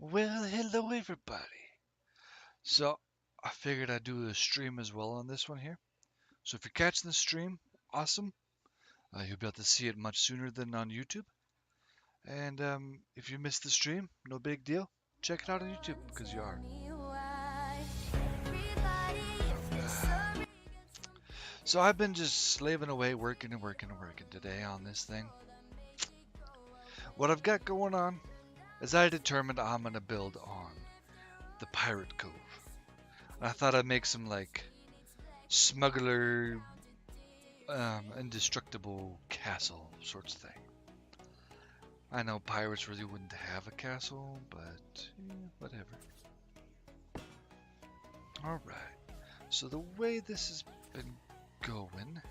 Well, hello everybody. So, I figured I'd do a stream as well on this one here. So if you're catching the stream, awesome. You'll be able to see it much sooner than on YouTube. And if you missed the stream, no big deal. Check it out on YouTube because you are. So I've been just slaving away, working and working and working today on this thing. What I've got going on is I determined I'm gonna build on the Pirate Cove. And I thought I'd make some like smuggler indestructible castle sorts of thing. I know pirates really wouldn't have a castle, but whatever. Alright, so the way this has been going...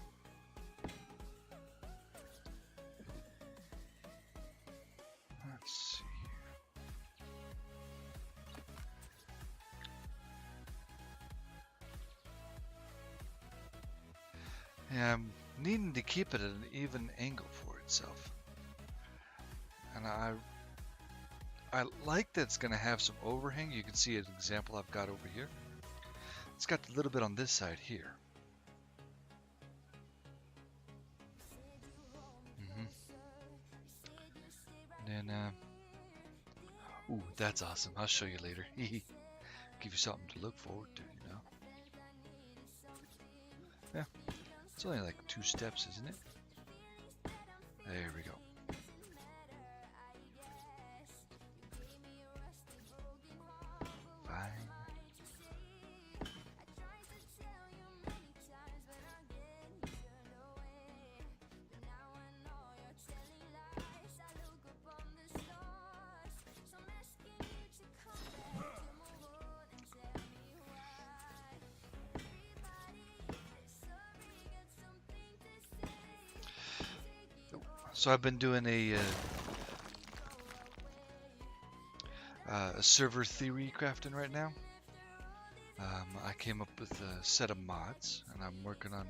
Let's see here. Yeah, I'm needing to keep it at an even angle for itself. And I like that it's going to have some overhang. You can see an example I've got over here. It's got a little bit on this side here. And then, ooh, that's awesome. I'll show you later. Give you something to look forward to, you know. Yeah, it's only like 2 steps, isn't it? There we go. Fine. So I've been doing a server theory crafting right now. I came up with a set of mods, and I'm working on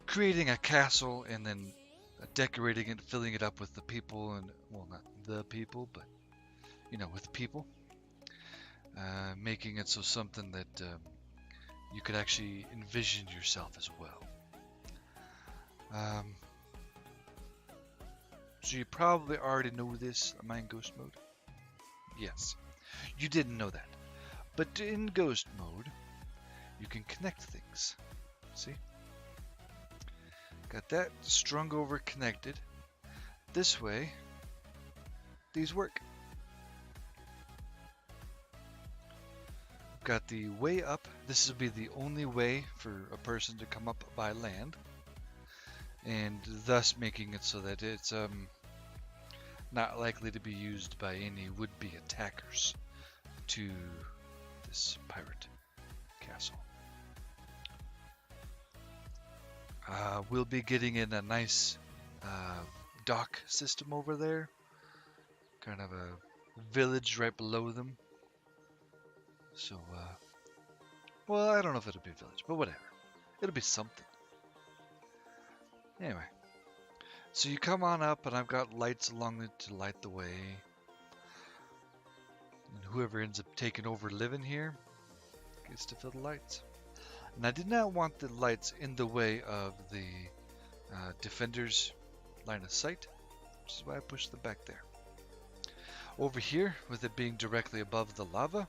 creating a castle and then decorating it, filling it up with the people, and well, not the people, but you know, with people. Making it so something that you could actually envision yourself as well. So you probably already know this, am I in ghost mode? Yes, you didn't know that. But in ghost mode, you can connect things. See? Got that strung over connected. This way, these work. Got the way up. This will be the only way for a person to come up by land. And thus making it so that it's not likely to be used by any would-be attackers to this pirate castle. We'll be getting in a nice dock system over there, kind of a village right below them. So, well, I don't know if it'll be a village, but whatever. It'll be something. Anyway, so you come on up, and I've got lights along it to light the way. And whoever ends up taking over living here gets to fill the lights. And I did not want the lights in the way of the defender's line of sight, which is why I pushed them back there. Over here, with it being directly above the lava,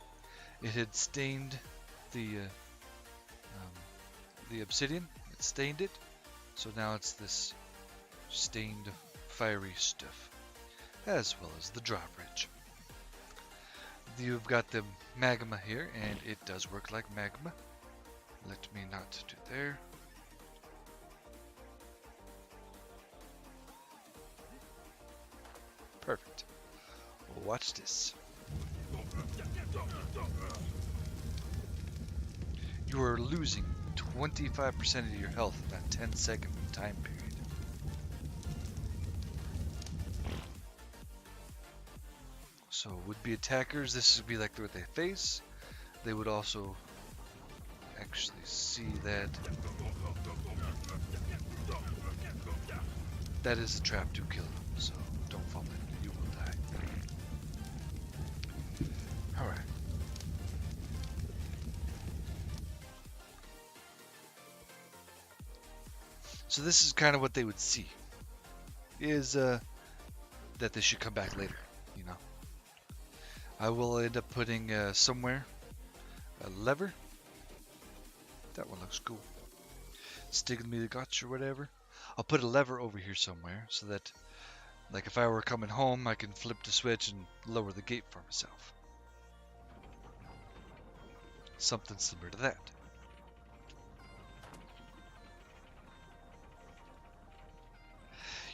it had stained the obsidian. It stained it. So now it's this stained, fiery stuff, as well as the drawbridge. You've got the magma here, and it does work like magma. Let me not do there. Perfect. Watch this. You are losing 25% of your health in that 10-second time period. So would-be attackers, this would be like what they face. They would also actually see that that is a trap to kill them, so don't fall in, you will die. So this is kind of what they would see, is that they should come back later, you know. I will end up putting somewhere a lever. That one looks cool. Sticking me the guts or whatever. I'll put a lever over here somewhere so that, like, if I were coming home, I can flip the switch and lower the gate for myself. Something similar to that.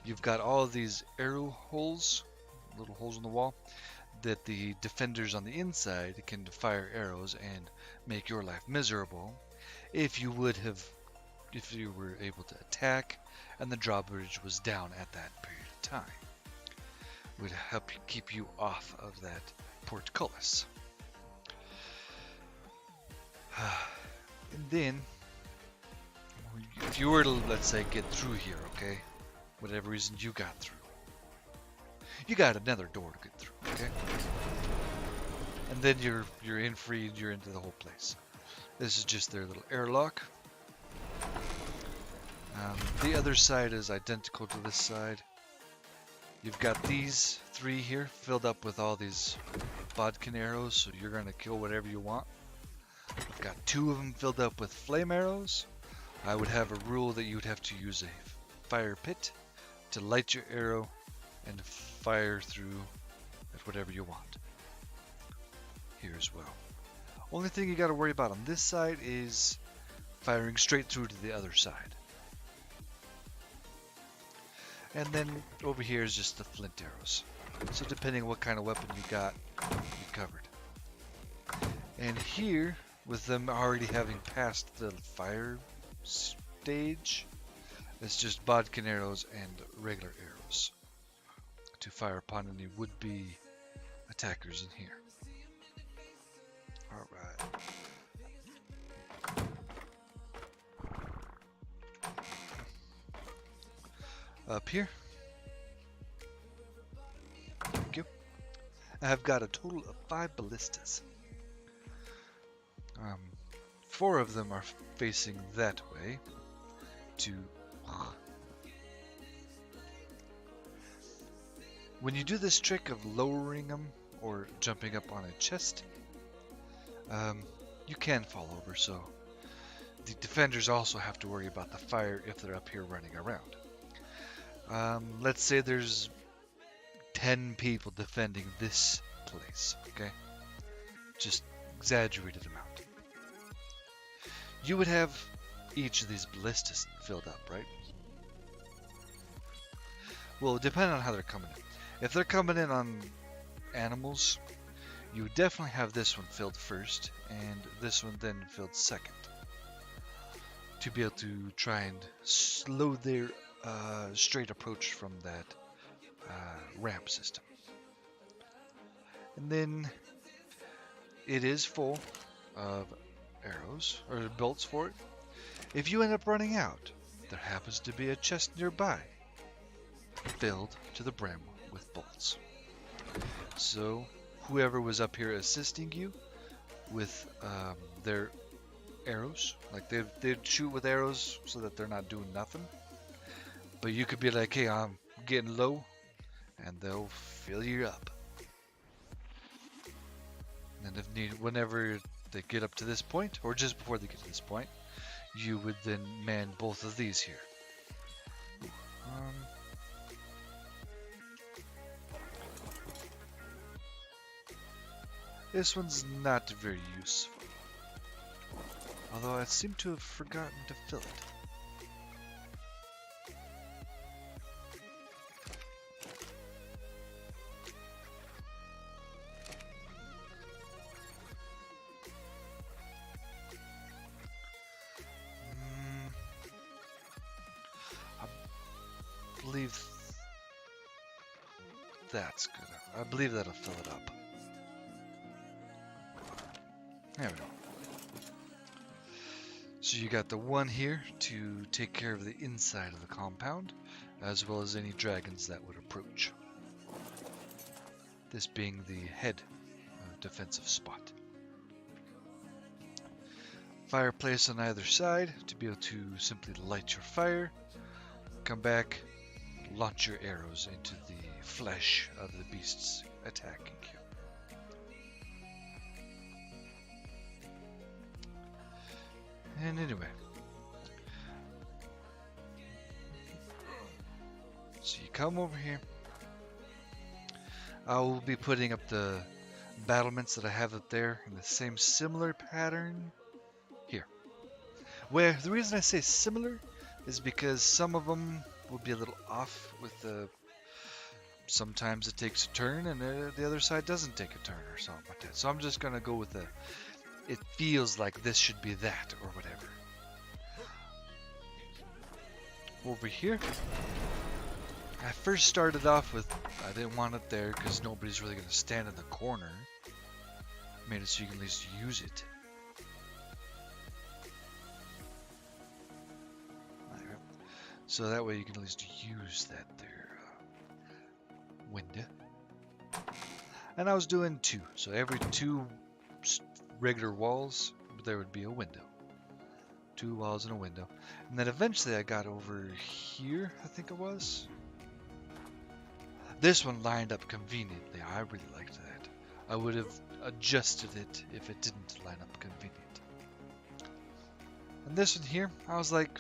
You've got all of these arrow holes, little holes in the wall, that the defenders on the inside can fire arrows and make your life miserable if you were able to attack and the drawbridge was down at that period of time. It would help keep you off of that portcullis. And then, if you were to, let's say, get through here, okay? Whatever reason you got through. You got another door to get through, okay? And then you're in free and you're into the whole place. This is just their little airlock. The other side is identical to this side. You've got these three here filled up with all these bodkin arrows, so you're going to kill whatever you want. I've got two of them filled up with flame arrows. I would have a rule that you would have to use a fire pit to light your arrow and fire through at whatever you want. Here as well. Only thing you got to worry about on this side is firing straight through to the other side. And then over here is just the flint arrows. So depending on what kind of weapon you got, you're covered. And here, with them already having passed the fire stage, it's just bodkin arrows and regular arrows to fire upon any would-be attackers in here. Alright. Up here. Thank you. I've got a total of 5 ballistas. 4 of them are facing that way to... When you do this trick of lowering them or jumping up on a chest, you can fall over, so the defenders also have to worry about the fire if they're up here running around. Let's say there's 10 people defending this place, okay? Just exaggerated amount. You would have each of these ballistas filled up, right? Well, depending on how they're coming in. If they're coming in on animals, you would definitely have this one filled first, and this one then filled second, to be able to try and slow their straight approach from that ramp system. And then it is full of arrows, or bolts for it. If you end up running out, there happens to be a chest nearby, filled to the brim with bolts. So whoever was up here assisting you with their arrows, like they'd shoot with arrows so that they're not doing nothing. But you could be like, hey, I'm getting low, and they'll fill you up. And if need, whenever they get up to this point, or just before they get to this point, you would then man both of these here. This one's not very useful, although I seem to have forgotten to fill it. I believe that's good. I believe that'll fill it up. There we go. So you got the one here to take care of the inside of the compound, as well as any dragons that would approach. This being the head defensive spot. Fireplace on either side to be able to simply light your fire, come back, launch your arrows into the flesh of the beasts attacking you. And anyway, so you come over here. I will be putting up the battlements that I have up there in the same similar pattern here. Where the reason I say similar is because some of them will be a little off with the. Sometimes it takes a turn and the other side doesn't take a turn or something like that. So I'm just gonna go with the. It feels like this should be that or whatever. Over here, I first started off with I didn't want it there because nobody's really gonna stand in the corner. Made it so you can at least use it. So that way you can at least use that there window. And I was doing 2. So every 2 regular walls, there would be a window. 2 walls and a window. And then eventually I got over here, I think it was. This one lined up conveniently. I really liked that. I would have adjusted it if it didn't line up convenient. And this one here, I was like,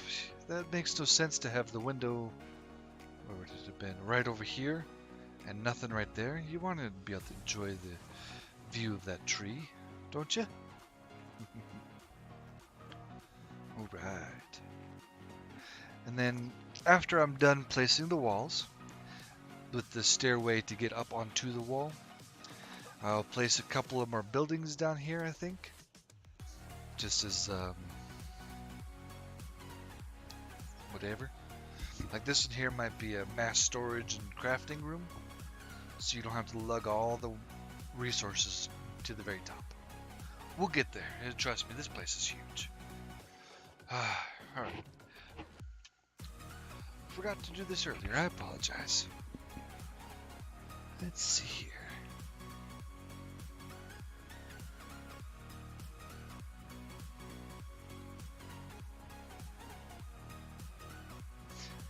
that makes no sense to have the window, where would it have been, right over here, and nothing right there. You want to be able to enjoy the view of that tree, don't you? Alright. And then, after I'm done placing the walls, with the stairway to get up onto the wall, I'll place a couple of more buildings down here, I think. Just as, whatever. Like this one here might be a mass storage and crafting room, so you don't have to lug all the resources to the very top. We'll get there. Trust me, this place is huge. Alright. Forgot to do this earlier. I apologize. Let's see here.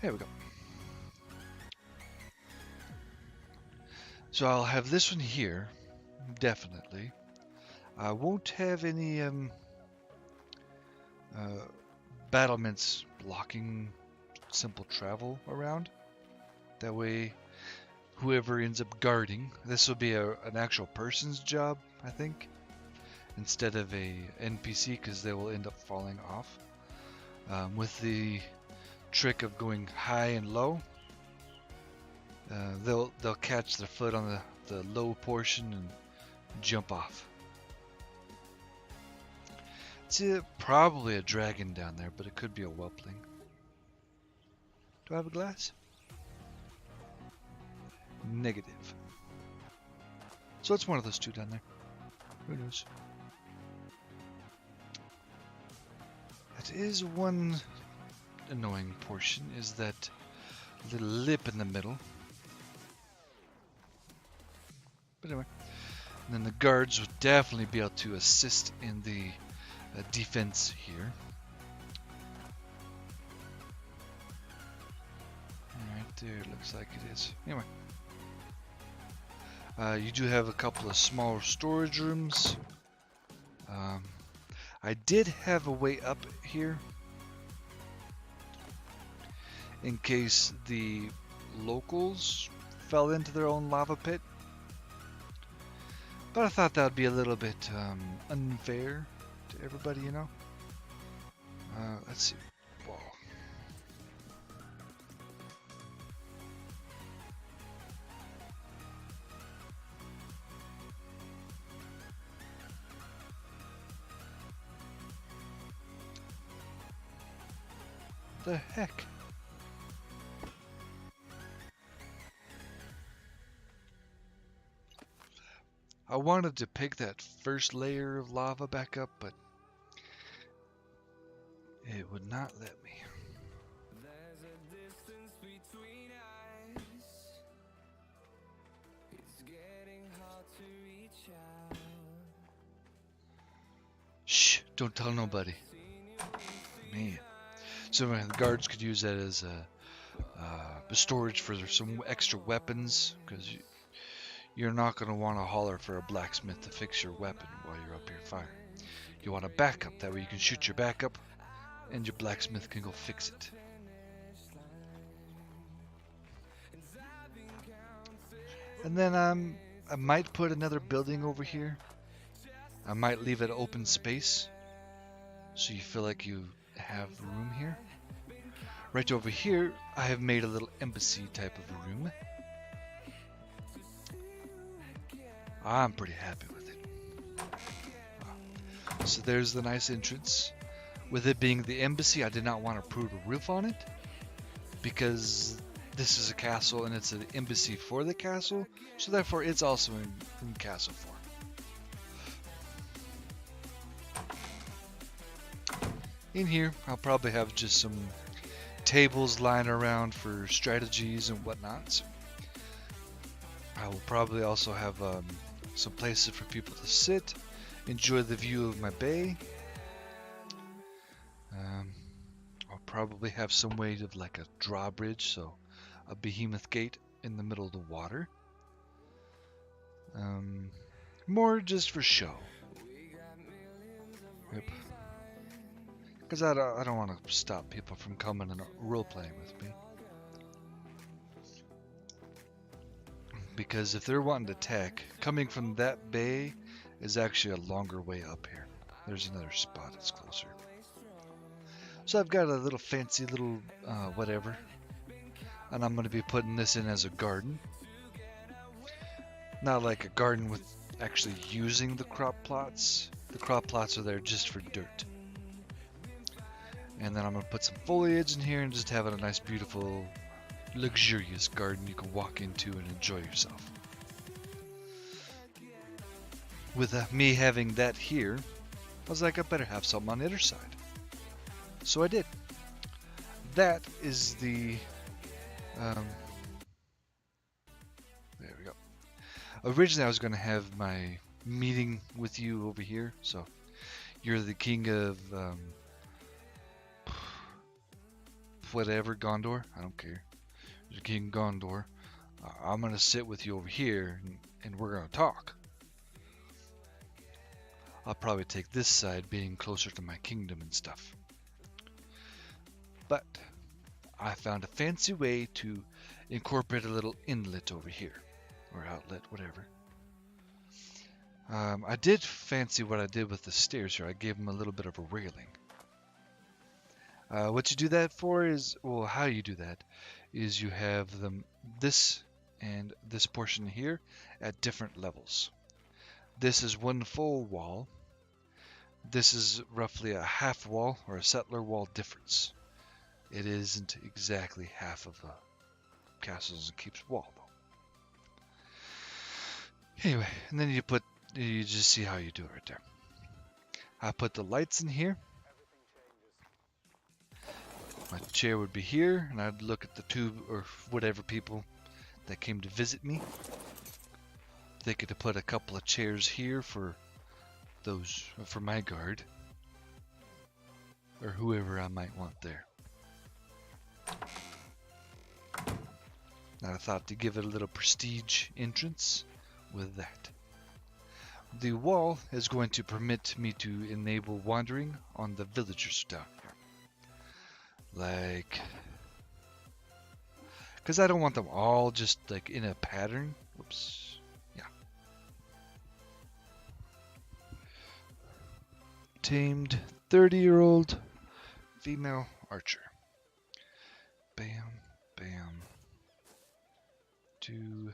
There we go. So I'll have this one here, definitely. I won't have any battlements blocking simple travel around. That way, whoever ends up guarding, this will be an actual person's job, I think, instead of a NPC, because they will end up falling off. With the trick of going high and low, they'll catch their foot on the low portion and jump off. It's probably a dragon down there, but it could be a whelpling. Do I have a glass? Negative. So it's one of those 2 down there. Who knows? That is one annoying portion, is that little lip in the middle. But anyway, and then the guards would definitely be able to assist in the defense here. Right there, looks like it is. Anyway, you do have a couple of small storage rooms. I did have a way up here in case the locals fell into their own lava pit. But I thought that would be a little bit unfair to everybody, you know. Let's see. Whoa. The heck? I wanted to pick that first layer of lava back up, but it would not let me. There's a distance between us. It's getting hard to reach out. Shh, don't tell nobody. Man. So the guards could use that as a storage for some extra weapons, because you're not going to want to holler for a blacksmith to fix your weapon while you're up here firing. You want a backup, that way you can shoot your backup and your blacksmith can go fix it. And then I might put another building over here. I might leave it open space so you feel like you have room here. Right over here, I have made a little embassy type of room. I'm pretty happy with it. So there's the nice entrance. With it being the embassy, I did not want to put a roof on it because this is a castle and it's an embassy for the castle, so therefore it's also in castle form. In here, I'll probably have just some tables lying around for strategies and whatnots. I will probably also have some places for people to sit, enjoy the view of my bay. I'll probably have some way of like a drawbridge, so a behemoth gate in the middle of the water. More just for show. Yep. Because I don't want to stop people from coming and role-playing with me. Because if they're wanting to attack, coming from that bay is actually a longer way up here. There's another spot that's closer. So I've got a little fancy little whatever. And I'm going to be putting this in as a garden. Not like a garden with actually using the crop plots. The crop plots are there just for dirt. And then I'm going to put some foliage in here and just have it a nice, beautiful, luxurious garden you can walk into and enjoy yourself. With me having that here, I was like, I better have something on the other side. So I did. That is the... there we go. Originally I was going to have my meeting with you over here, so you're the king of... whatever, Gondor, I don't care. You're King Gondor. I'm going to sit with you over here and we're going to talk. I'll probably take this side being closer to my kingdom and stuff. But I found a fancy way to incorporate a little inlet over here. Or outlet, whatever. I did fancy what I did with the stairs here. I gave them a little bit of a railing. What you do that for is, well, how you do that is you have them, this and this portion here at different levels. This is one full wall. This is roughly a half wall or a settler wall difference. It isn't exactly half of a castles and keeps wall though. Anyway, and then you just see how you do it right there. I put the lights in here. My chair would be here, and I'd look at the two or whatever people that came to visit me. They could have put a couple of chairs here for those, for my guard, or whoever I might want there. And I thought to give it a little prestige entrance with that. The wall is going to permit me to enable wandering on the villagers down here. Like, because I don't want them all just like in a pattern. Whoops. Yeah. Tamed 30-year-old female archer. Bam, bam. Two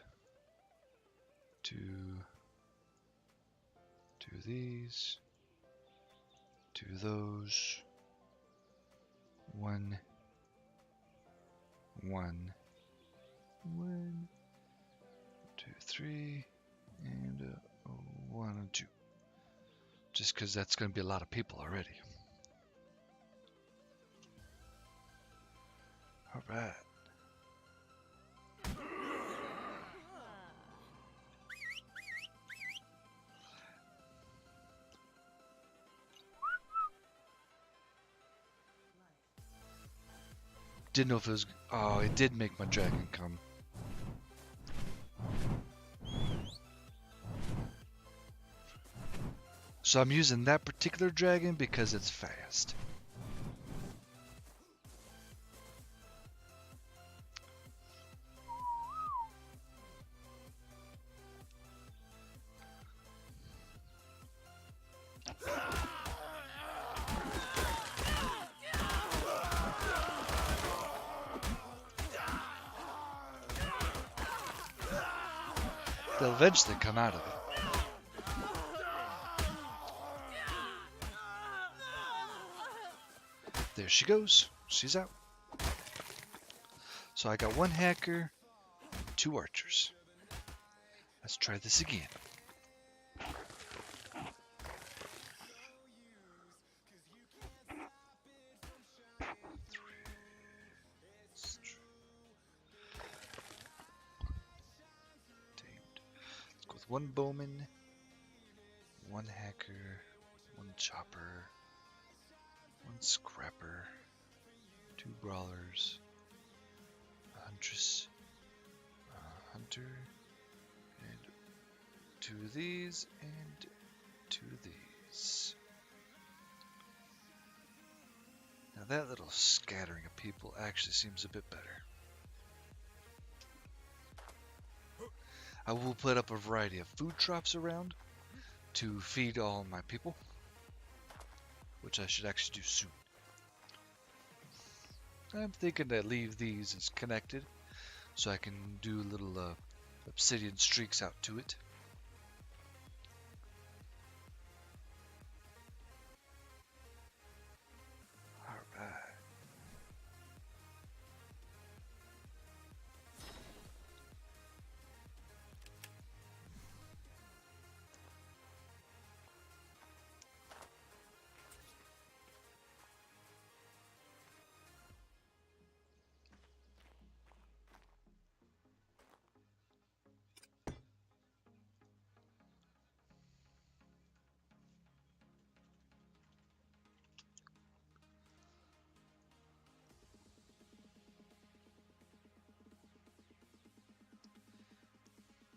these. Two those. One, 2, 3, and 1 and 2. Just because that's going to be a lot of people already. All right. Didn't know if it was... Oh, it did make my dragon come. So I'm using that particular dragon because it's fast. They'll eventually come out of it. There she goes. She's out. So I got one hacker, 2 archers. Let's try this again. Let's go with 1 bowman, 1 hacker, 1 chopper, 1 scrapper, 2 brawlers, a huntress, a hunter, and 2 of these, and 2 of these. Now that little scattering of people actually seems a bit better. I will put up a variety of food traps around to feed all my people, which I should actually do soon. I'm thinking to leave these as connected so I can do little obsidian streaks out to it. Alright.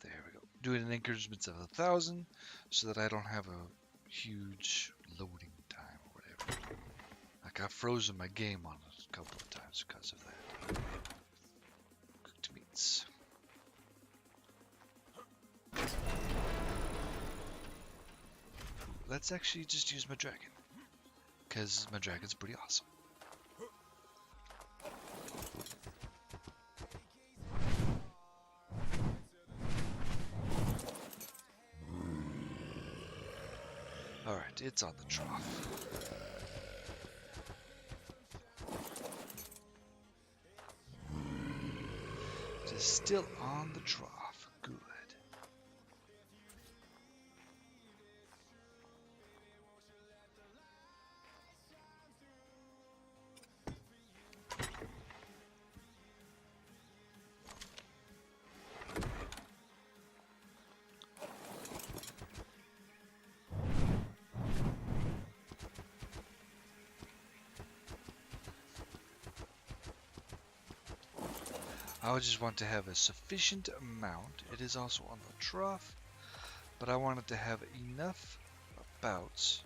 There we go. Do it in increments of 1,000 so that I don't have a huge loading time or whatever. Like I've frozen my game on it a couple of times because of that. Cooked meats. Let's actually just use my dragon, because my dragon's pretty awesome. Alright, it's on the trough. It is still on the trough. Good. I would just want to have a sufficient amount. It is also on the trough, but I wanted to have enough bouts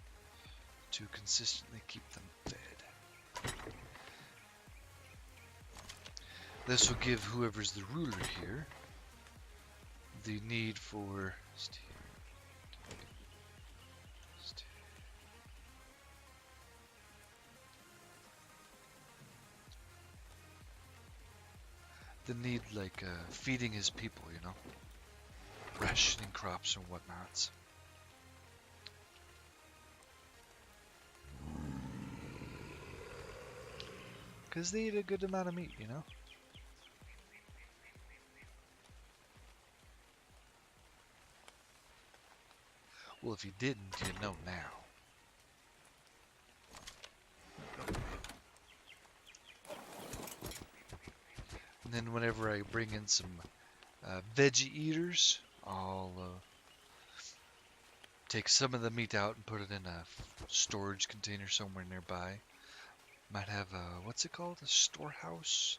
to consistently keep them fed. This will give whoever's the ruler here the need for the need, like, feeding his people, you know, rationing crops and whatnots. Because they eat a good amount of meat, you know. Well, if you didn't, you know now. And then whenever I bring in some veggie eaters, I'll take some of the meat out and put it in a storage container somewhere nearby. Might have a, what's it called? A storehouse?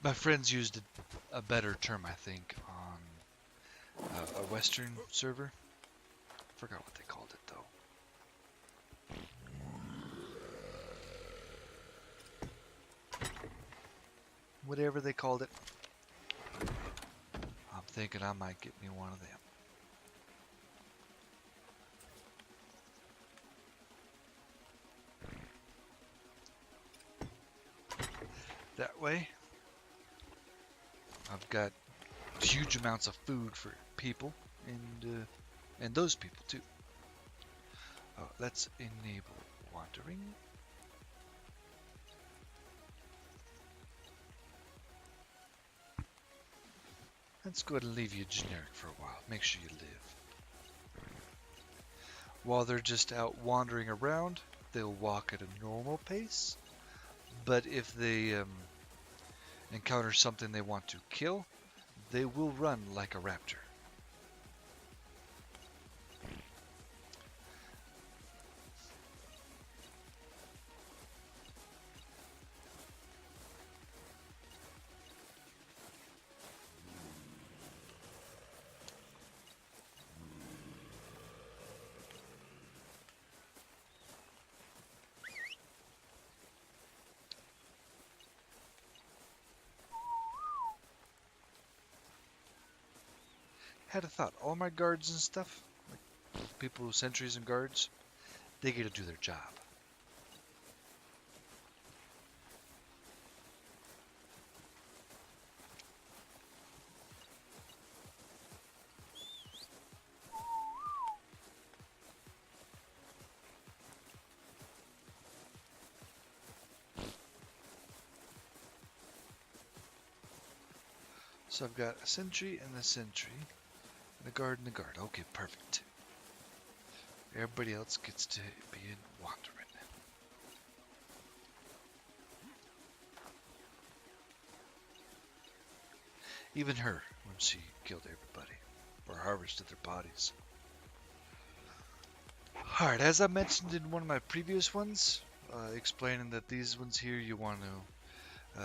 My friends used a better term, I think, on a Western server. Forgot what they called it, though. Whatever they called it. I'm thinking I might get me one of them. That way, I've got huge amounts of food for people and those people too. Oh, let's enable wandering. Let's go ahead and leave you generic for a while. Make sure you live. While they're just out wandering around, they'll walk at a normal pace. But if they encounter something they want to kill, they will run like a raptor. Had a thought, all my guards and stuff, like people, sentries and guards, they get to do their job. So I've got a sentry and a sentry, and a guard and a guard. Okay, perfect. Everybody else gets to be in wandering. Even her, when she killed everybody, or harvested their bodies. Alright, as I mentioned in one of my previous ones, explaining that these ones here you want to,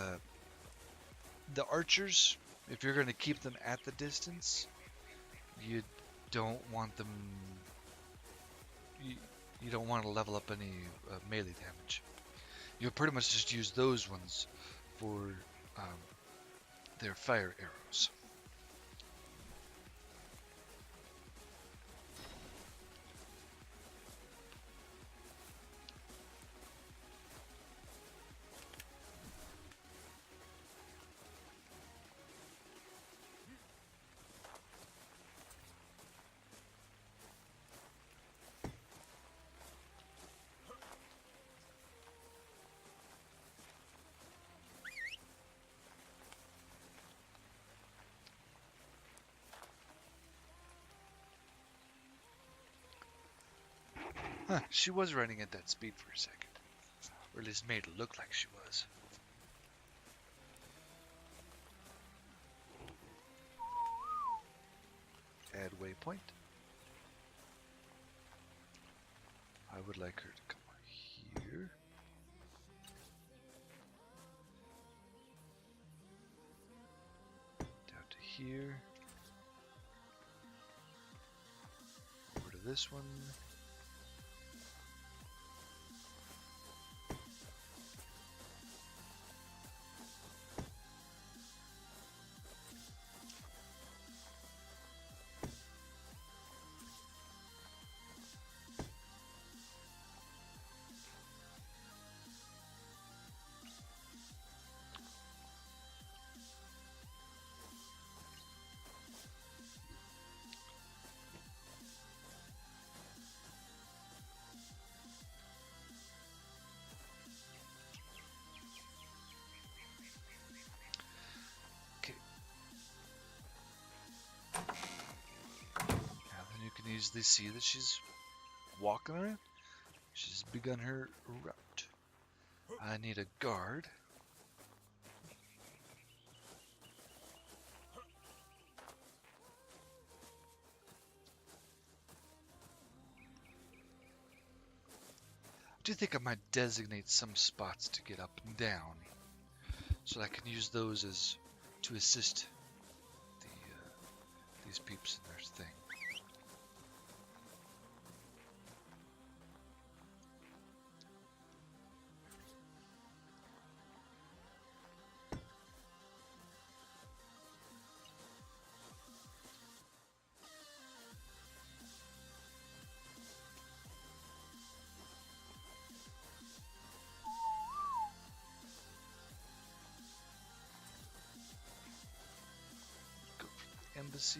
the archers, if you're going to keep them at the distance, you don't want them, you don't want to level up any melee damage. You'll pretty much just use those ones for their fire arrows. Huh, she was running at that speed for a second. Or at least made it look like she was. Add waypoint. I would like her to come here. Down to here. Over to this one. You can easily see that she's walking around. She's begun her route. I need a guard. do think I might designate some spots to get up and down, so that I can use those as to assist these peeps in their thing. Go for the embassy.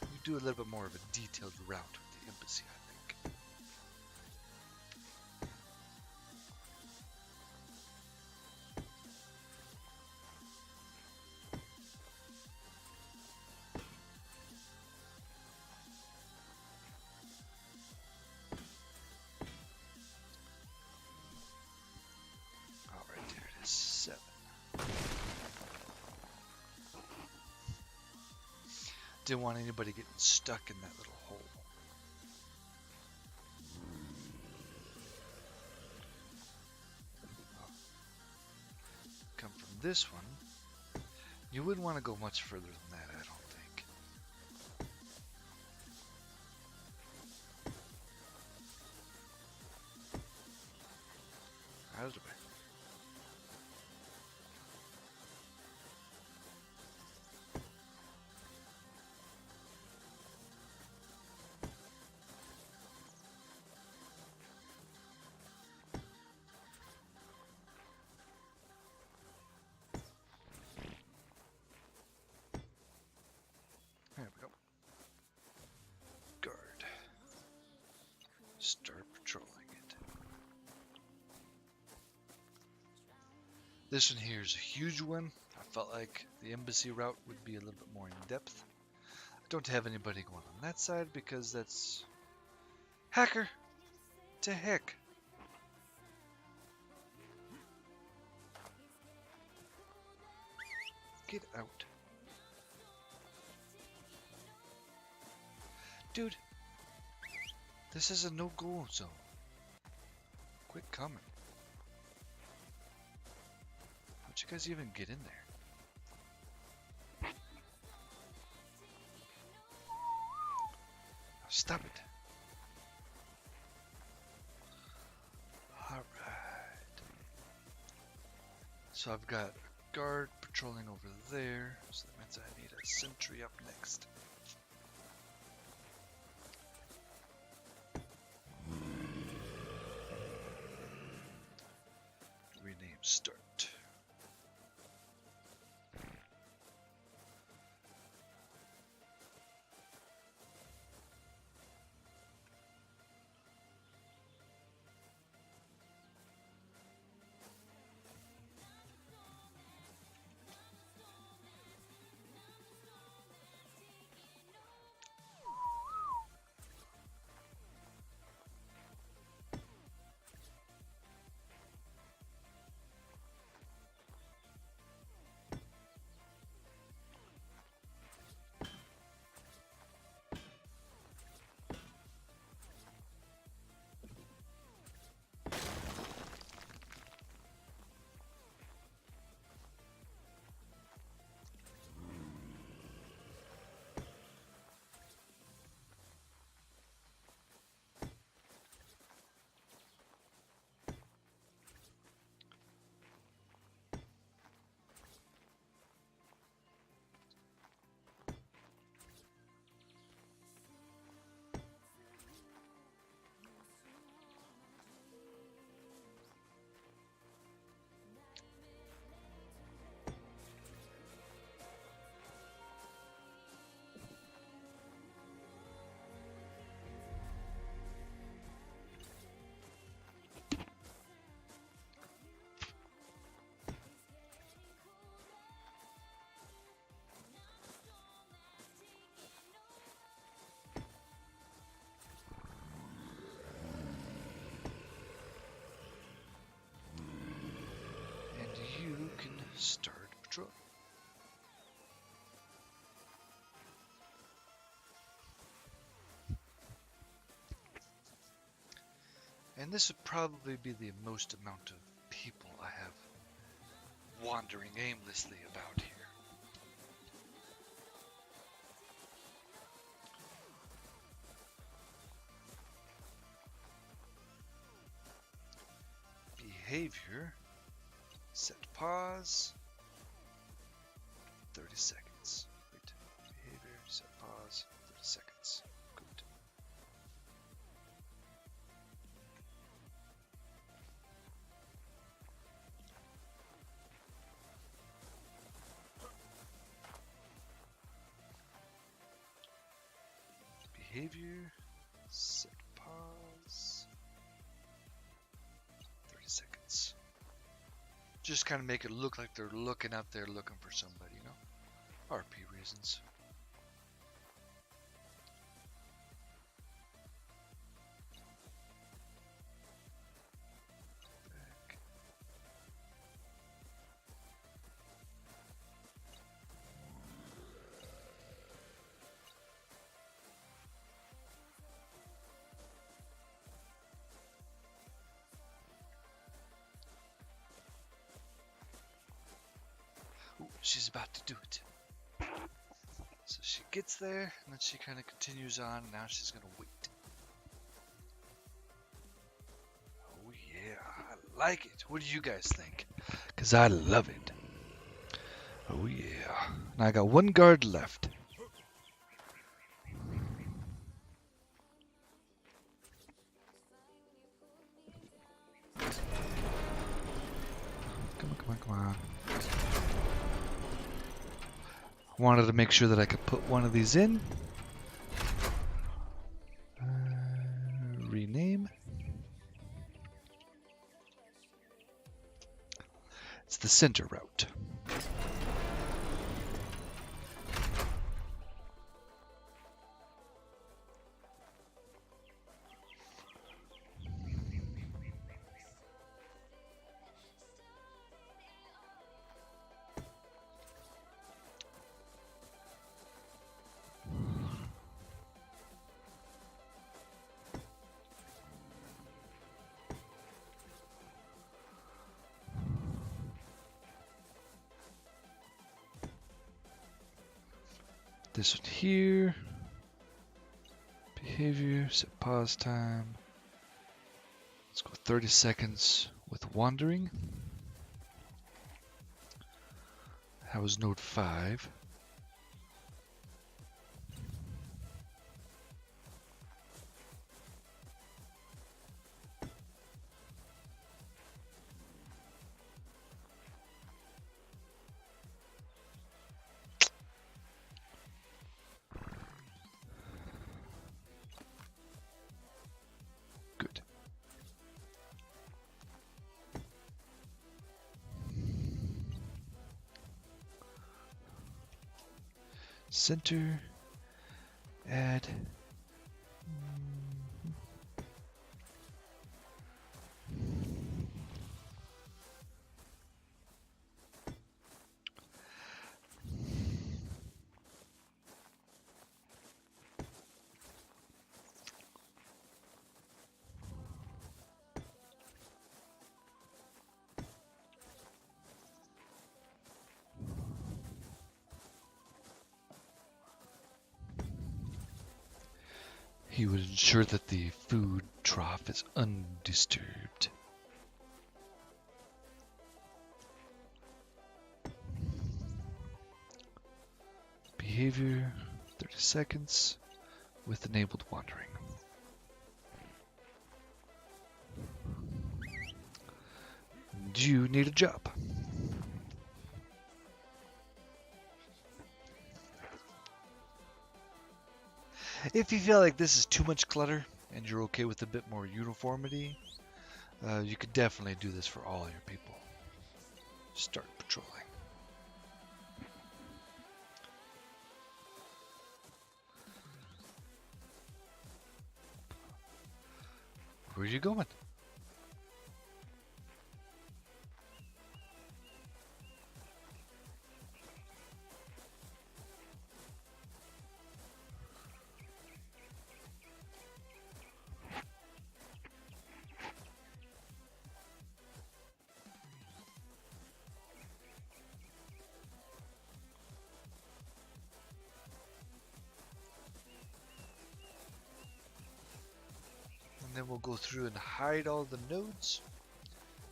We do a little bit more of a detailed route with the embassy, I think. Alright, there it is. 7. Didn't want anybody getting stuck in that little hole. Come from this one. You wouldn't want to go much further than that, I don't think. Out of the way. There we go. Guard. Start patrolling it. This one here is a huge one. I felt like the embassy route would be a little bit more in depth. I don't have anybody going on that side because that's... Hacker! To heck! Get out. Dude, this is a no-go zone. Quit coming. How'd you guys even get in there? Stop it. Alright. So I've got a guard patrolling over there, so that means I need a sentry up next. Rename start. And this would probably be the most amount of people I have wandering aimlessly about here. Behavior, set pause, 30 seconds. Wait, behavior, set pause, 30 seconds. Good. Behavior, set pause, 30 seconds. Just kind of make it look like they're looking out there looking for somebody, you know? RP reasons. Back. Ooh, she's about to do it. So she gets there, and then she kind of continues on, and now she's going to wait. Oh yeah, I like it. What do you guys think? Because I love it. Oh yeah. Now I got one guard left. Come on, come on, come on. Wanted to make sure that I could put one of these in. Rename. It's the center route. This one here. Behavior, set pause time. Let's go 30 seconds with wandering. That was node 5. Good. Center, add. He would ensure that the food trough is undisturbed. Behavior, 30 seconds with enabled wandering. Do you need a job? If you feel like this is too much clutter and you're okay with a bit more uniformity, you could definitely do this for all your people. Start patrolling. Where are you going? then we'll go through and hide all the nodes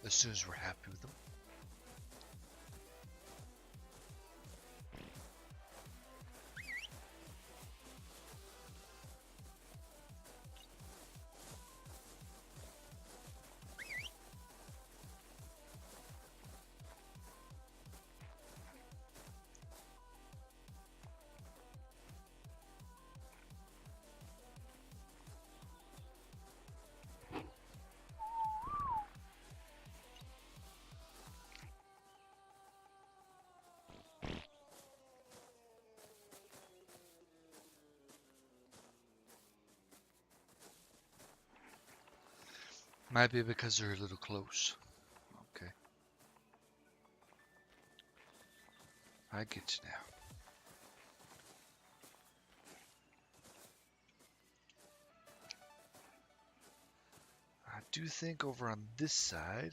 as soon as we're happy with them. Might be because they're a little close. Okay. I get you now. I do think over on this side,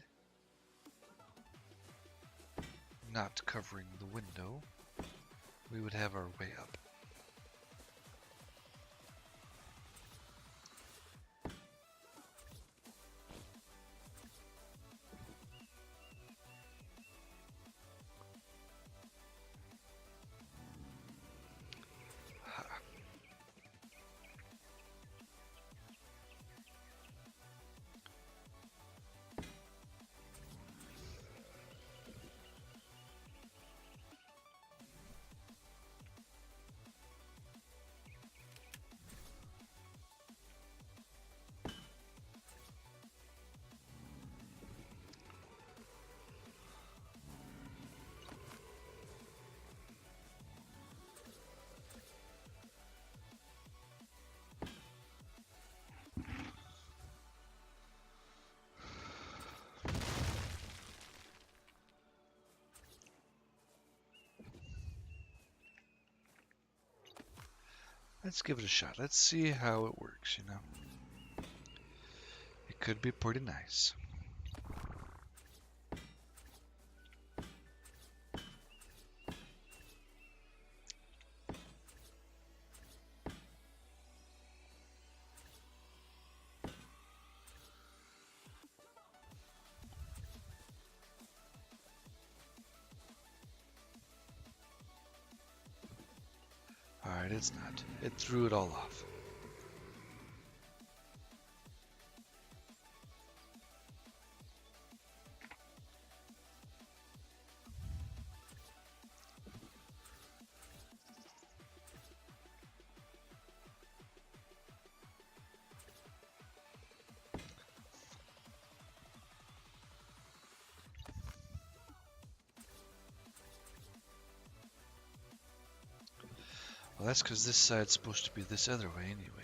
not covering the window, we would have our way up. Let's give it a shot. Let's see how it works, you know. It could be pretty nice. Alright, it's not. It threw it all off. Well, that's because this side's supposed to be this other way anyway.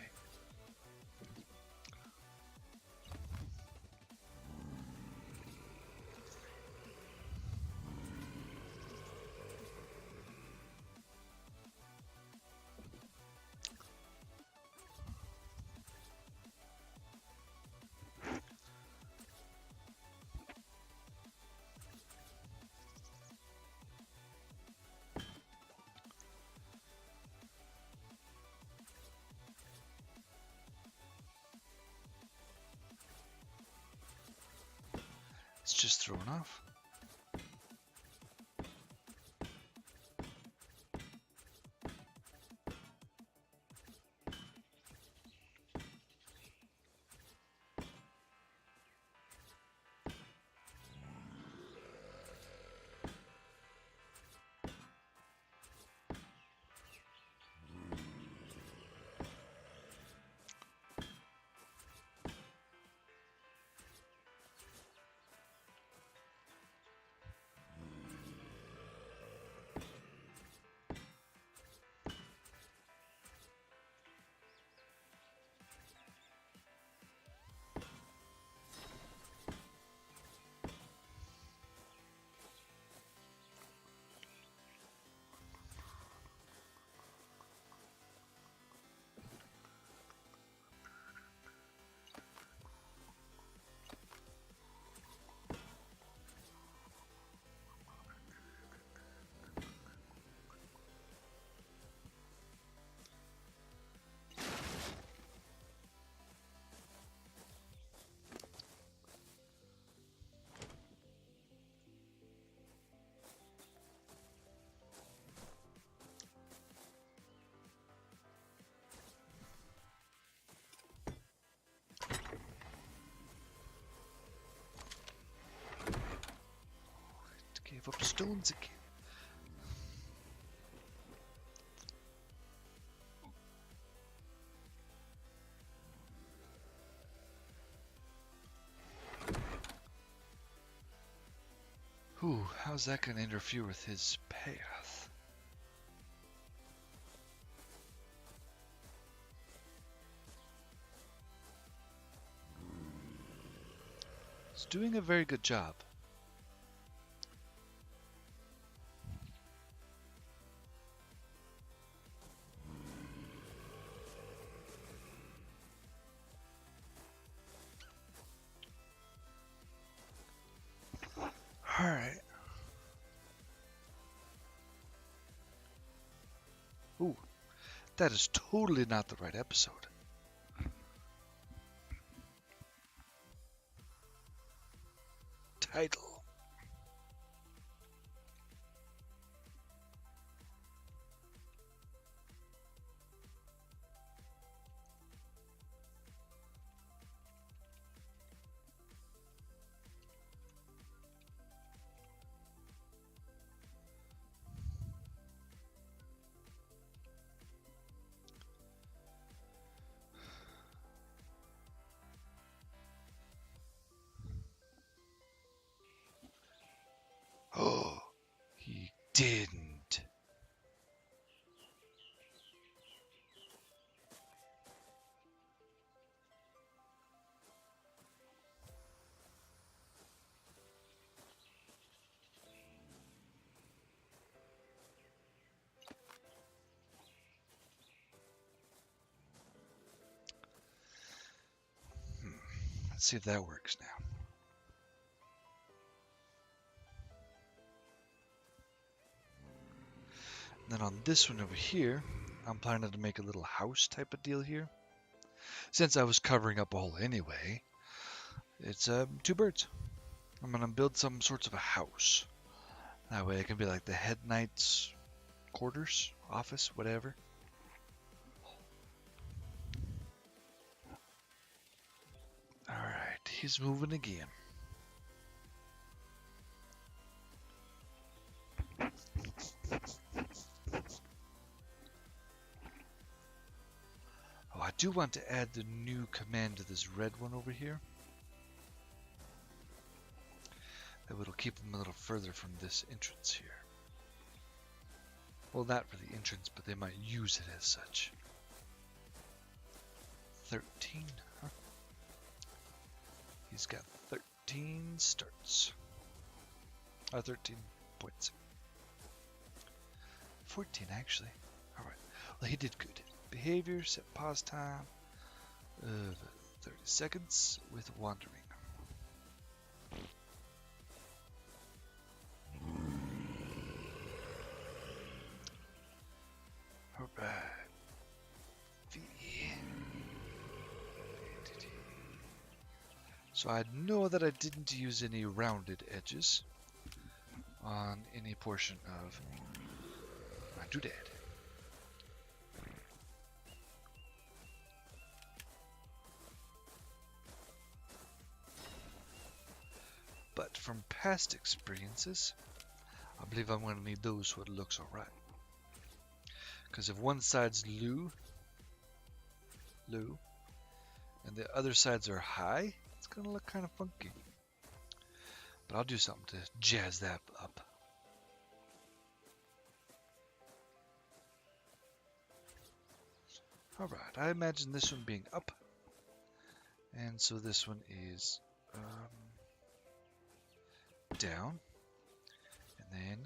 It's just thrown off. stones again. Ooh, how's that going to interfere with his path? He's doing a very good job. Alright. Ooh, that is totally not the right episode. Title. Oh, he didn't. Let's see if that works now. Then on this one over here, I'm planning to make a little house type of deal here. Since I was covering up a hole anyway, it's 2 birds. I'm going to build some sorts of a house. That way it can be like the head knight's quarters, office, whatever. Alright, he's moving again. Oh, I do want to add the new command to this red one over here. That will keep them a little further from this entrance here. Well, not for the entrance, but they might use it as such. 13, huh? He's got 13 starts. 13 points. 14, actually. Alright. Well, he did good. Behavior, set pause time of 30 seconds with wandering. Alright. So I know that I didn't use any rounded edges on any portion of my doodad. But from past experiences, I believe I'm going to need those so it looks alright. Because if one side's low, and the other sides are high, it's going to look kind of funky. But I'll do something to jazz that up. Alright, I imagine this one being up. And so this one is down. And then,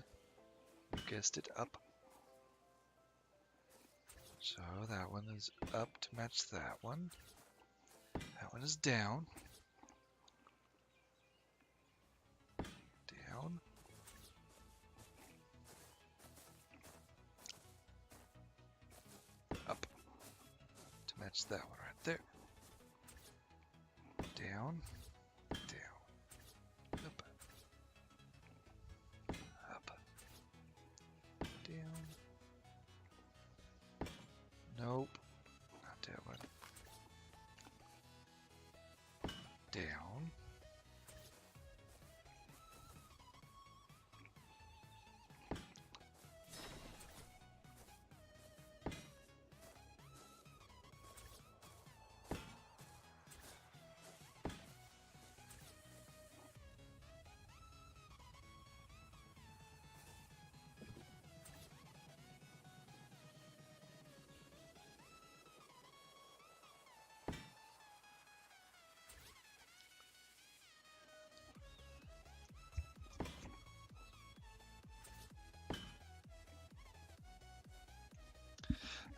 you guessed it, up. So that one is up to match that one. That one is down. Down. Up. To match that one right there. Down. Down. Up. Up. Down. Nope. Not that one. Down.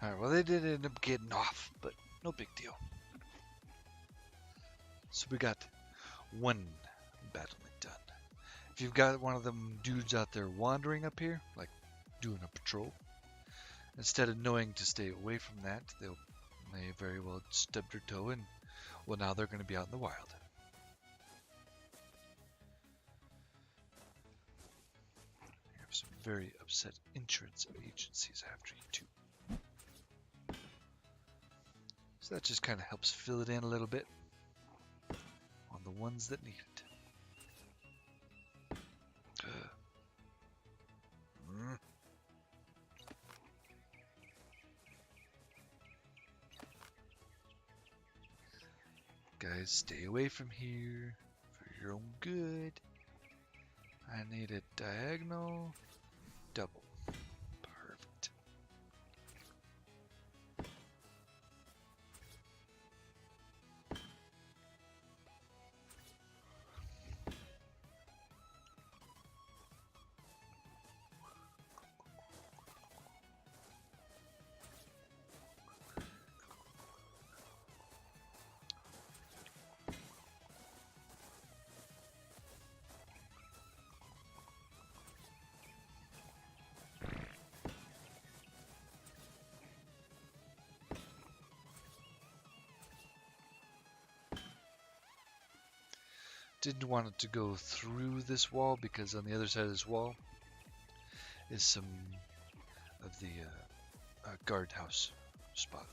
Alright, well, they did end up getting off, but no big deal. So we got one battlement done. If you've got one of them dudes out there wandering up here, like doing a patrol, instead of knowing to stay away from that, may very well stub their toe and, well, now they're going to be out in the wild. You have some very upset insurance agencies after you too. So that just kind of helps fill it in a little bit on the ones that need it. Guys, stay away from here for your own good. I need a diagonal double. Perfect. Didn't want it to go through this wall because on the other side of this wall is some of the guardhouse spot.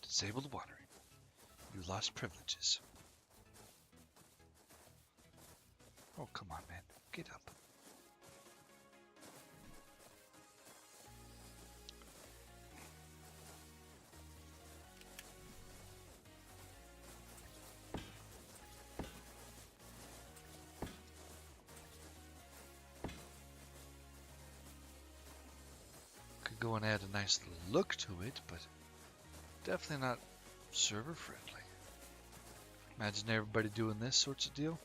Disabled watering. You lost privileges. Oh, come on, man. Get up. Could go and add a nice little look to it, but definitely not server friendly. Imagine everybody doing this sorts of deal.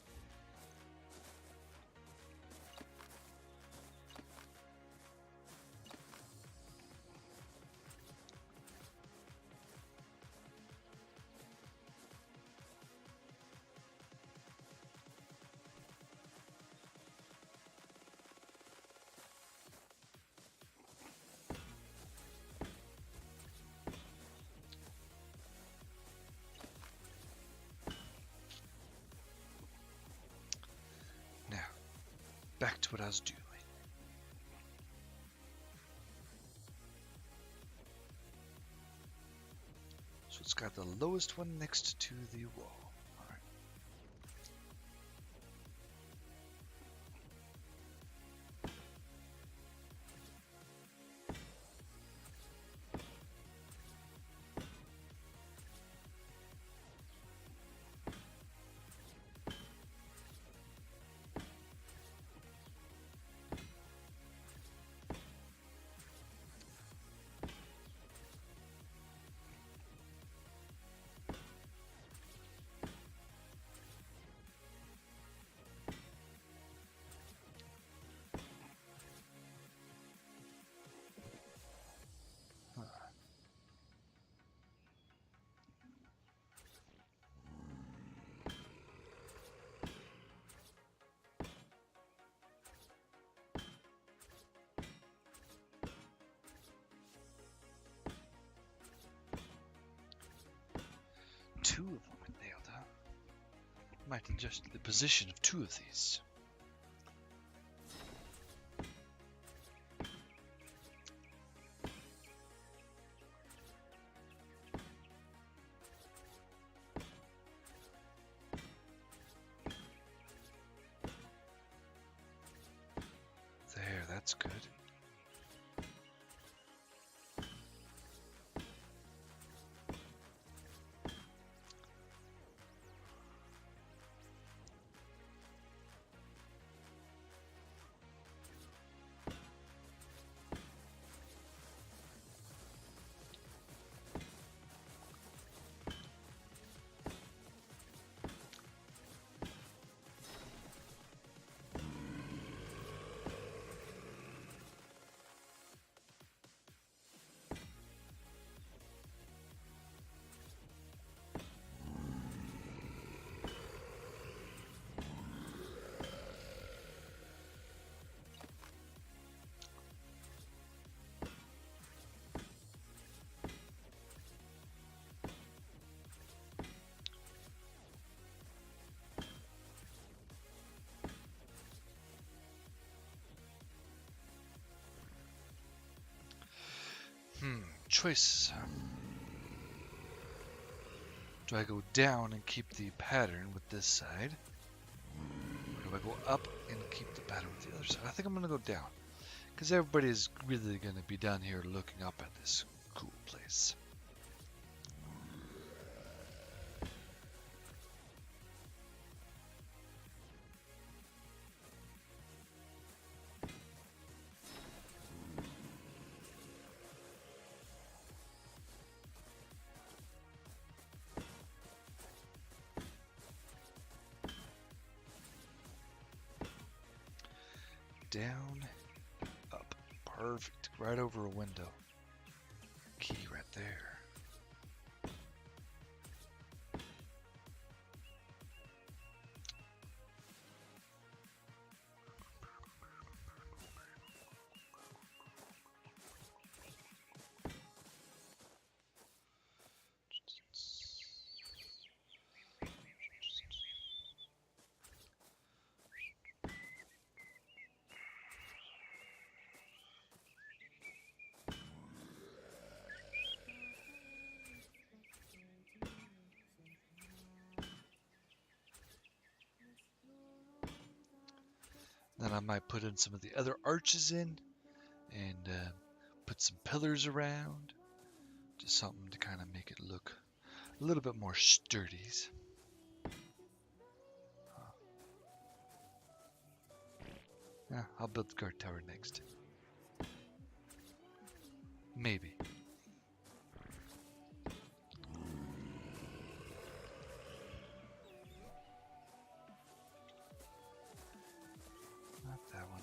Back to what I was doing. So it's got the lowest one next to the wall. Alright. Two of them nailed, huh? Might adjust the position of two of these. That's good. Choices. Do I go down and keep the pattern with this side? Or do I go up and keep the pattern with the other side? I think I'm going to go down. Because everybody is really going to be down here looking up at this cool place. Down, up. Perfect. Right over a window. Key right there. Then I might put in some of the other arches in and put some pillars around. Just something to kind of make it look a little bit more sturdy. Yeah, I'll build the guard tower next. Maybe. Not that one.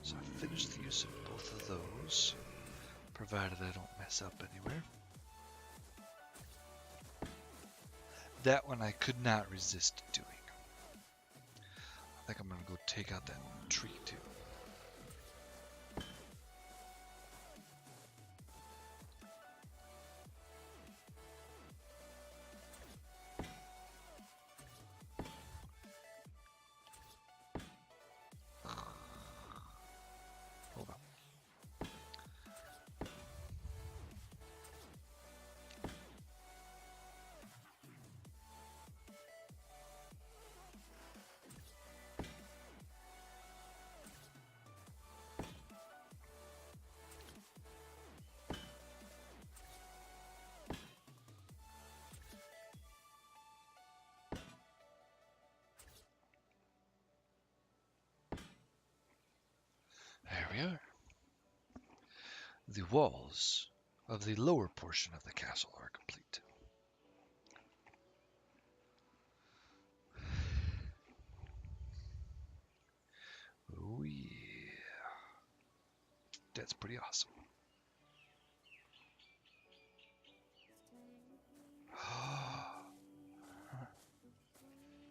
So I finished the use of both of those, provided I don't mess up anywhere. That one I could not resist doing. I think I'm gonna go take out that tree too. Hold on. There we are. The walls of the lower portion of the castle are complete. Oh yeah. That's pretty awesome.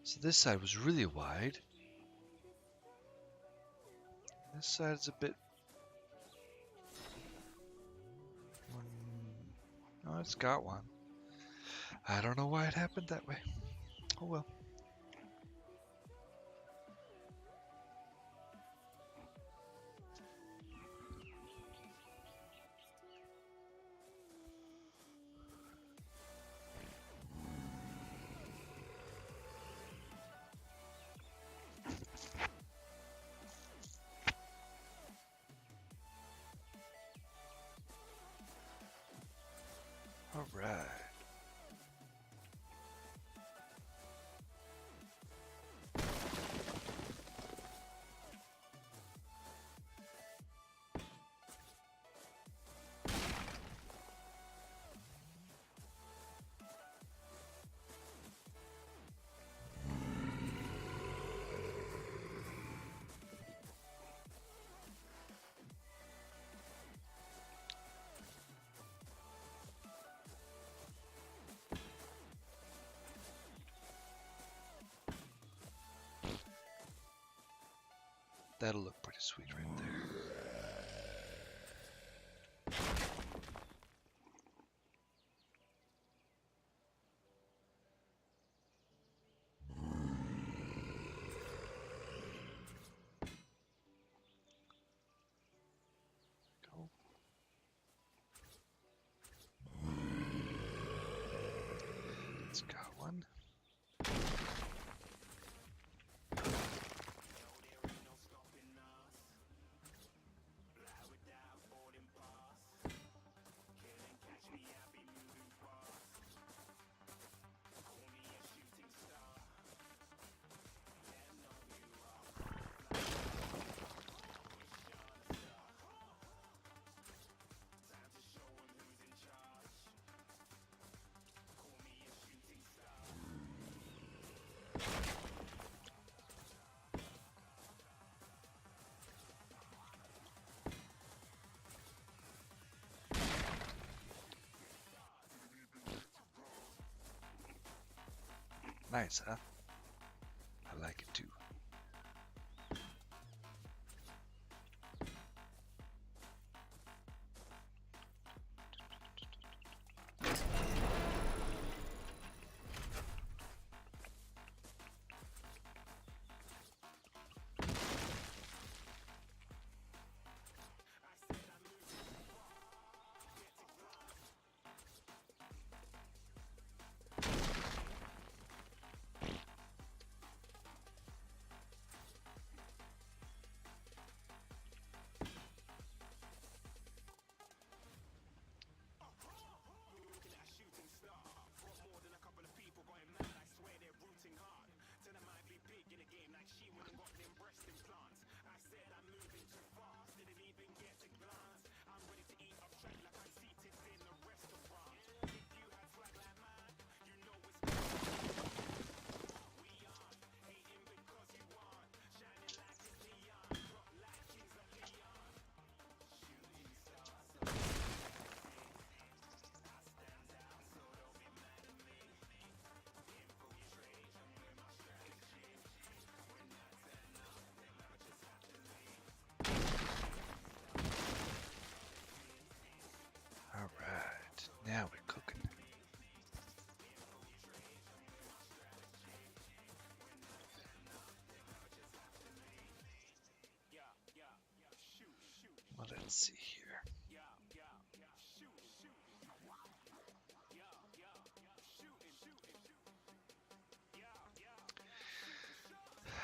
So this side was really wide. This side's a bit... Oh, it's got one. I don't know why it happened that way. Oh well. All right. That'll look pretty sweet right there. Go. It's got one. Nice, huh? I like it too. All right, now we're cooking. Well, let's see here.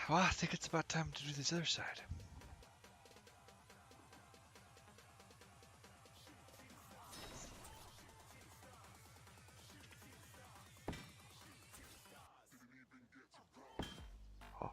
Well, I think it's about time to do this other side. Oh.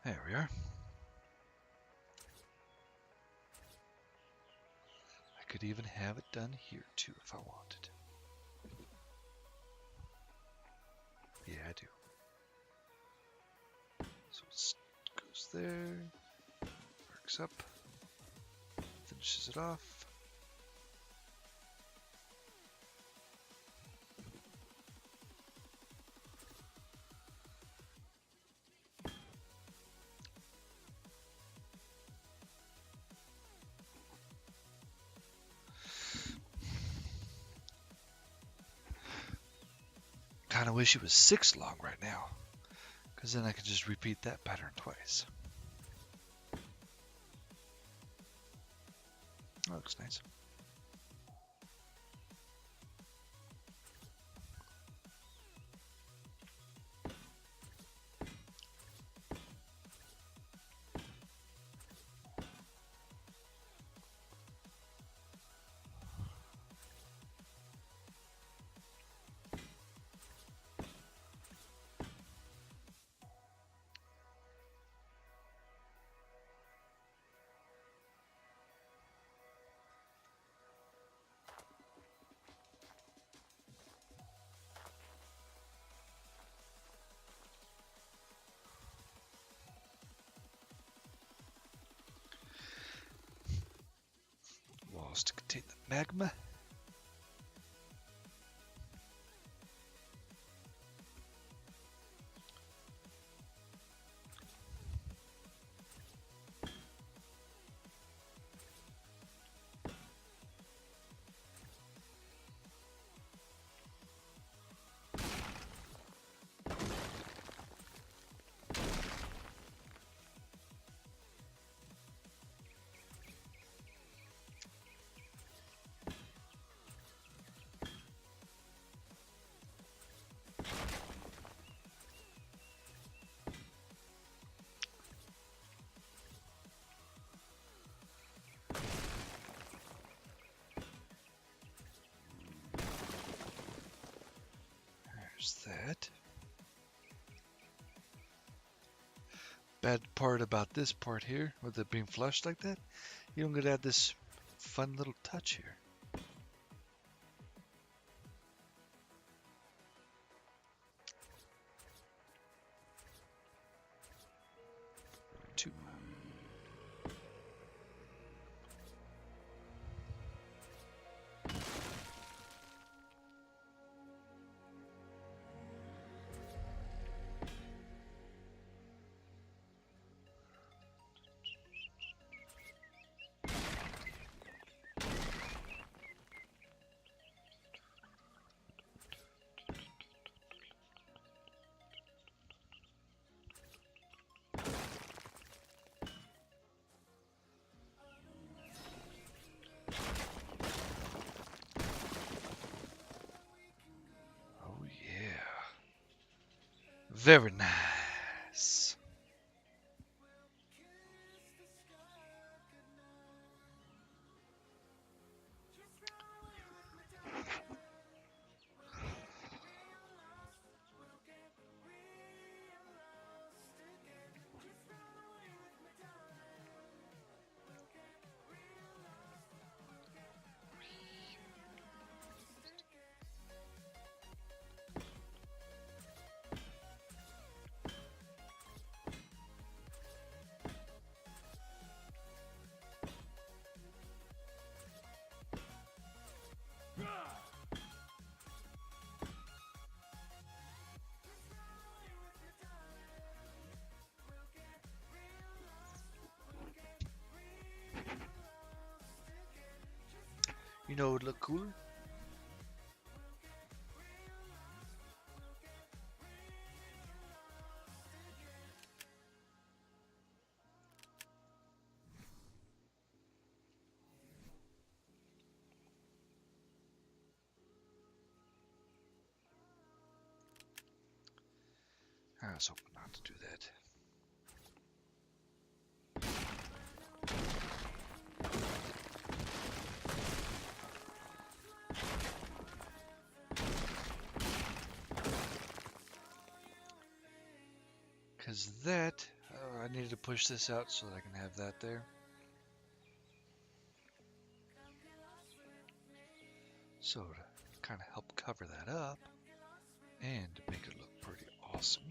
There we are. I could even have it done here too if I wanted. Yeah, I do. So it goes there, works up, finishes it off. Kind of wish it was 6 long right now, because then I could just repeat that pattern twice. That looks nice. Walls to contain the magma. There's that. Bad part about this part here, with it being flushed like that, you don't get to add this fun little touch here. Two. Oh yeah. Very nice. You know what would look cooler? I was hoping not to do that. Because that, I needed to push this out so that I can have that there. So to kind of help cover that up and to make it look pretty awesome.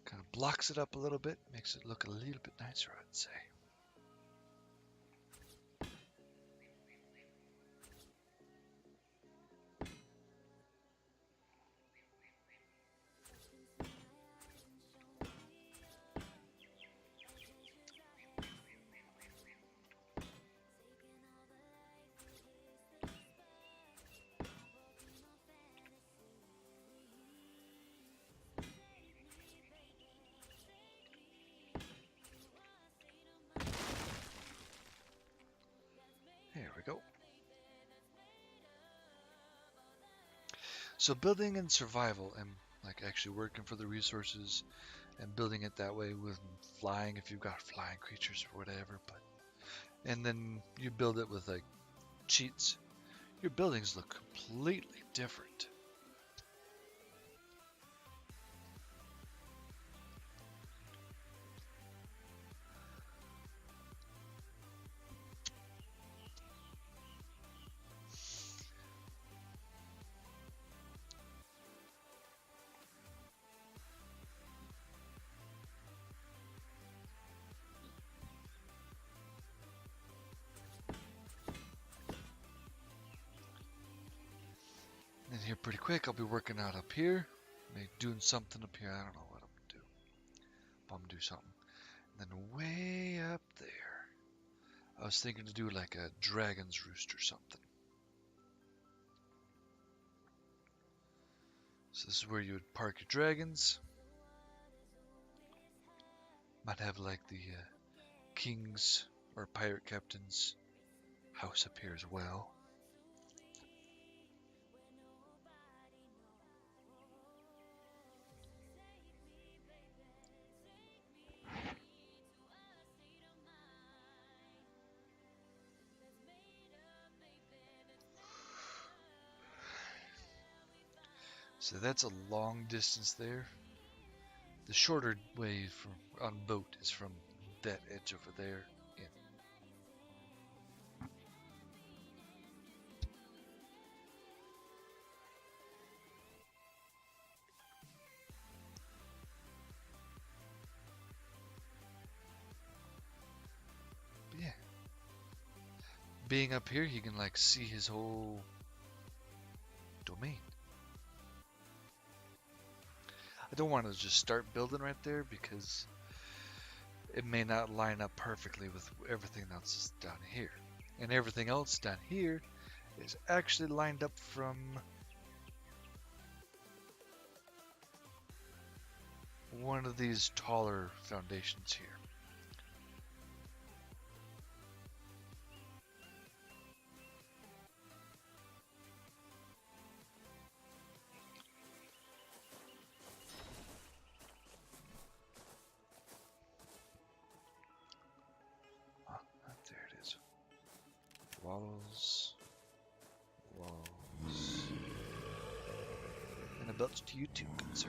Kind of blocks it up a little bit, makes it look a little bit nicer, I'd say. There we go. So building in survival and like actually working for the resources and building it that way with flying if you've got flying creatures or whatever, but and then you build it with like cheats, your buildings look completely different. And here pretty quick, I'll be working out up here, maybe doing something up here. I don't know what I'm gonna do. But I'm gonna do something. And then way up there, I was thinking to do like a dragon's roost or something. So this is where you would park your dragons. Might have like the king's or pirate captain's house up here as well. So that's a long distance there. The shorter way from on boat is from that edge over there in. But yeah, being up here, he can like see his whole domain. I don't want to just start building right there because it may not line up perfectly with everything else down here. And everything else down here is actually lined up from one of these taller foundations here. There it is. Walls. Walls. And a belch to you too, good sir.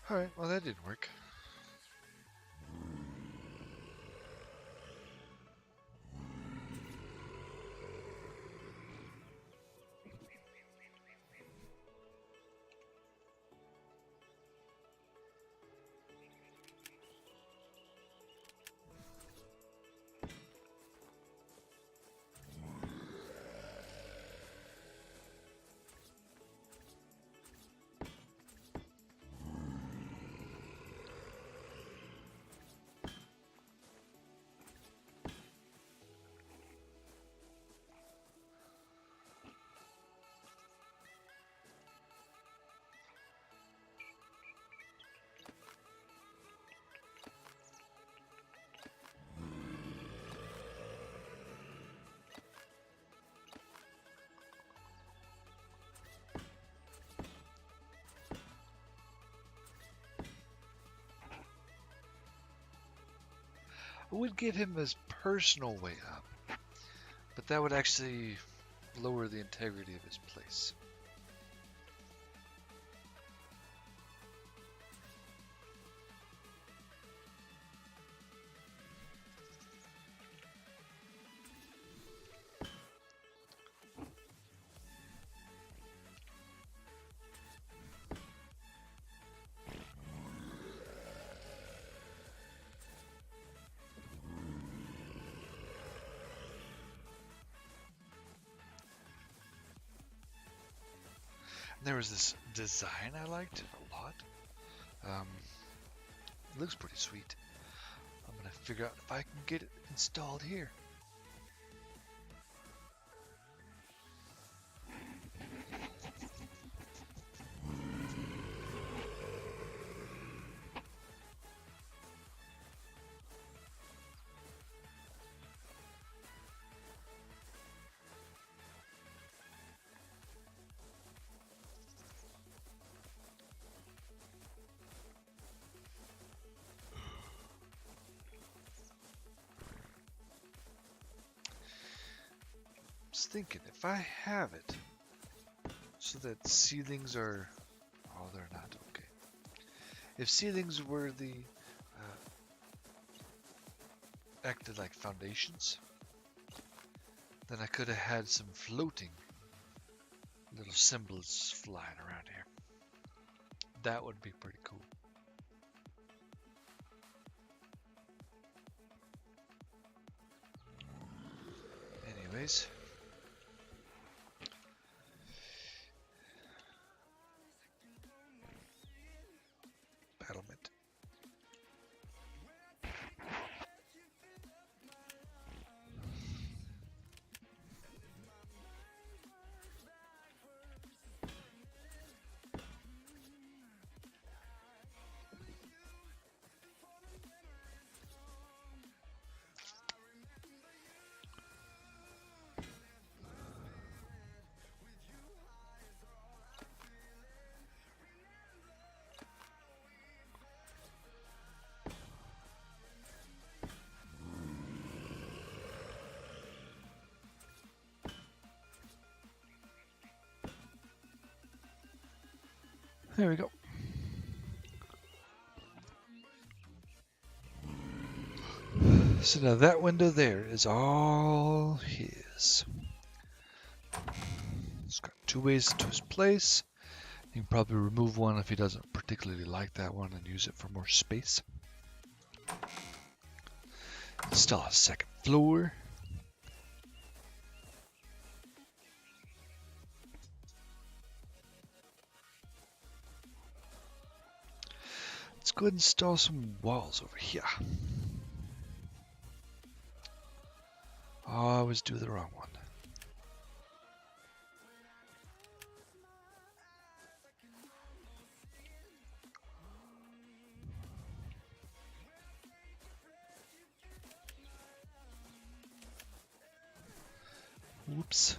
Alright, well that didn't work. I would give him his personal way up, but that would actually lower the integrity of his place. There was this design I liked a lot. It looks pretty sweet. I'm gonna figure out if I can get it installed here. Just thinking, if I have it so that ceilings are, oh, they're not okay. If ceilings were the acted like foundations, then I could have had some floating little symbols flying around here. That would be pretty cool. Anyways. Battlement. There we go. So now that window there is all his. It's got two ways to his place. You can probably remove one if he doesn't particularly like that one and use it for more space. Still a second floor. Let's go ahead and install some walls over here. Oh, I always do the wrong one. Whoops.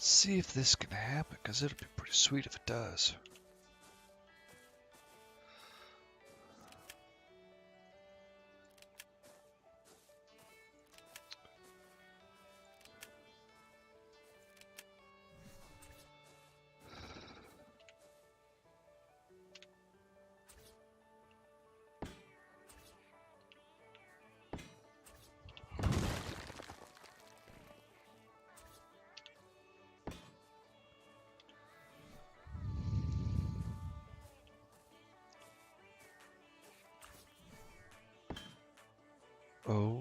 See if this can happen, because it'll be pretty sweet if it does. Oh,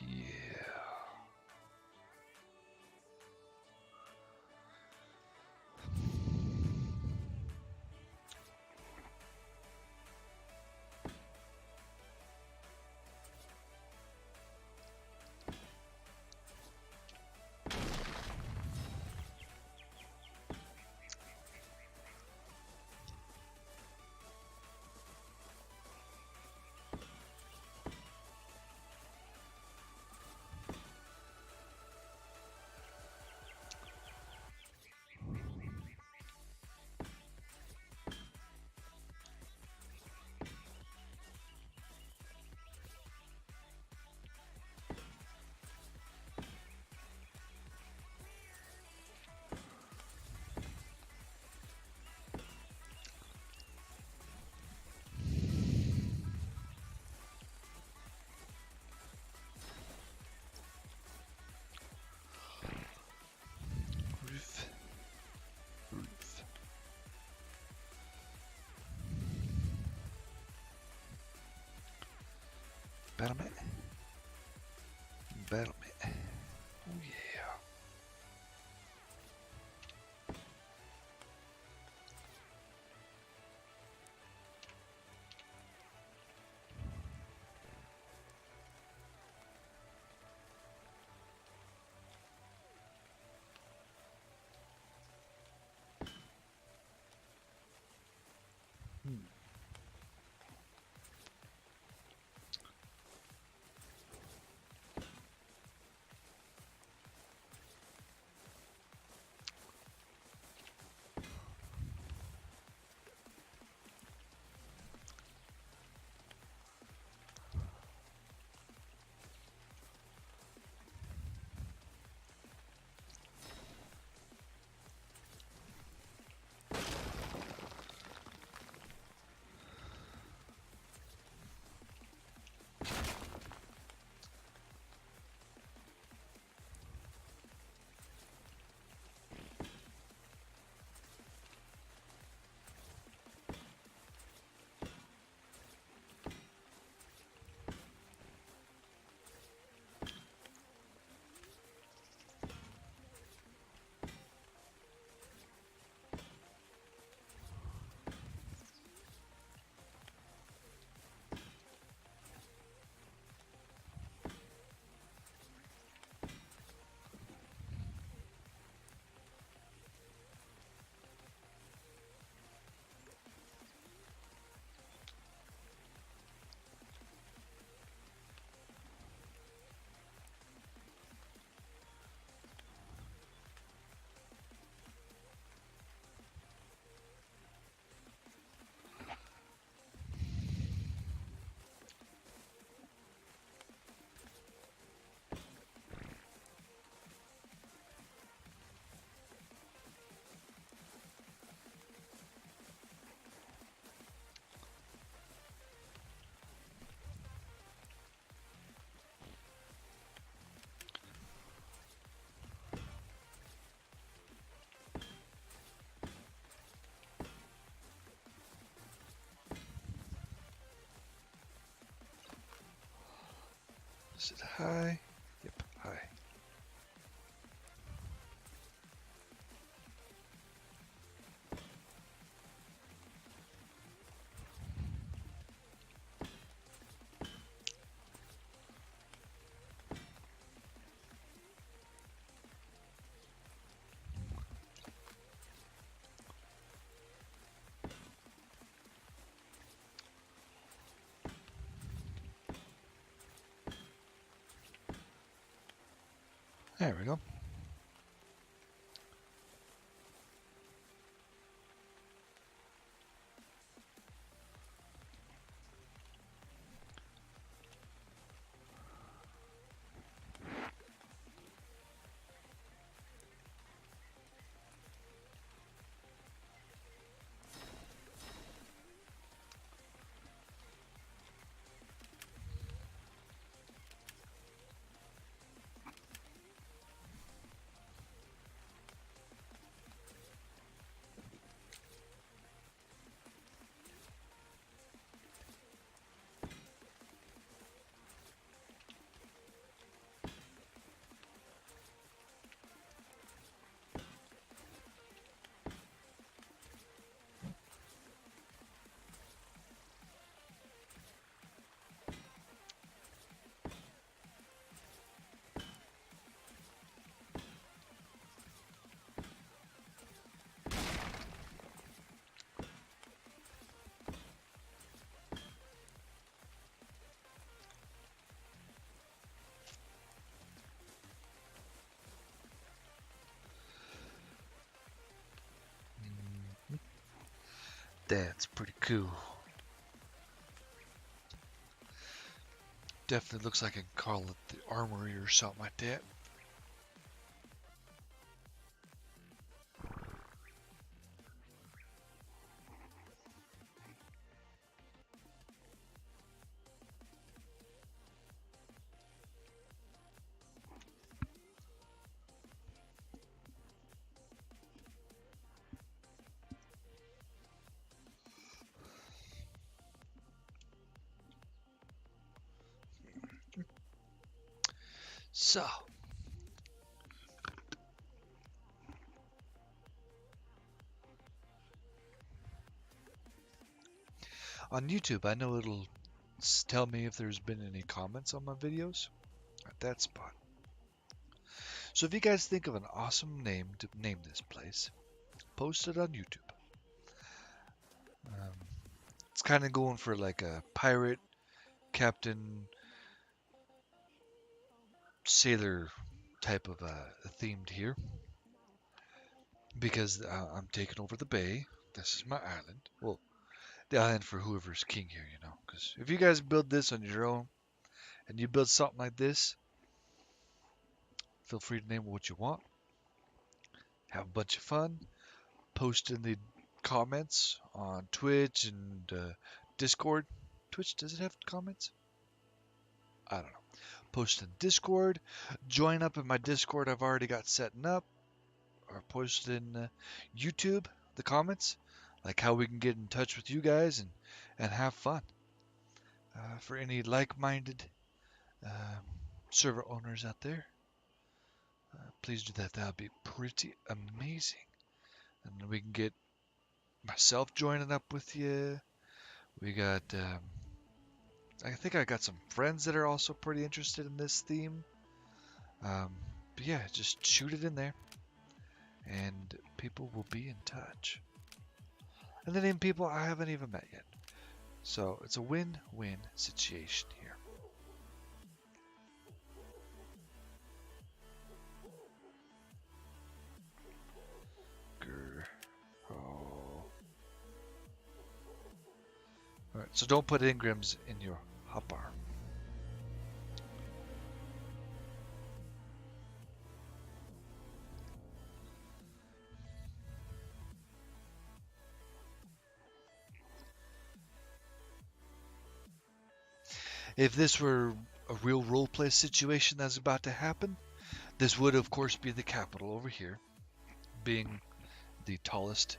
yeah. Battlement. Battlement. Oh yeah. Is it high? Yep, high. There we go. That's pretty cool. Definitely looks like I can call it the armory or something like that. So, on YouTube, I know it'll tell me if there's been any comments on my videos at that spot. So if you guys think of an awesome name to name this place, post it on YouTube. Um, it's kind of going for like a pirate, captain, sailor type of themed here. Because I'm taking over the bay. This is my island. Well, the island for whoever's king here, you know. Because if you guys build this on your own, and you build something like this, feel free to name it what you want. Have a bunch of fun. Post in the comments on Twitch and Discord. Twitch, does it have comments? I don't know. Post in Discord. Join up in my Discord I've already got setting up. Or post in YouTube the comments. Like how we can get in touch with you guys and have fun. For any like-minded um, server owners out there, please do that. That would be pretty amazing. And we can get myself joining up with you. We got, I think I got some friends that are also pretty interested in this theme. But yeah, just shoot it in there, and people will be in touch. And then even people I haven't even met yet. So it's a win-win situation here. Oh. Alright, so don't put engrams in your hotbar. If this were a real roleplay situation that's about to happen, this would of course be the capital over here, being the tallest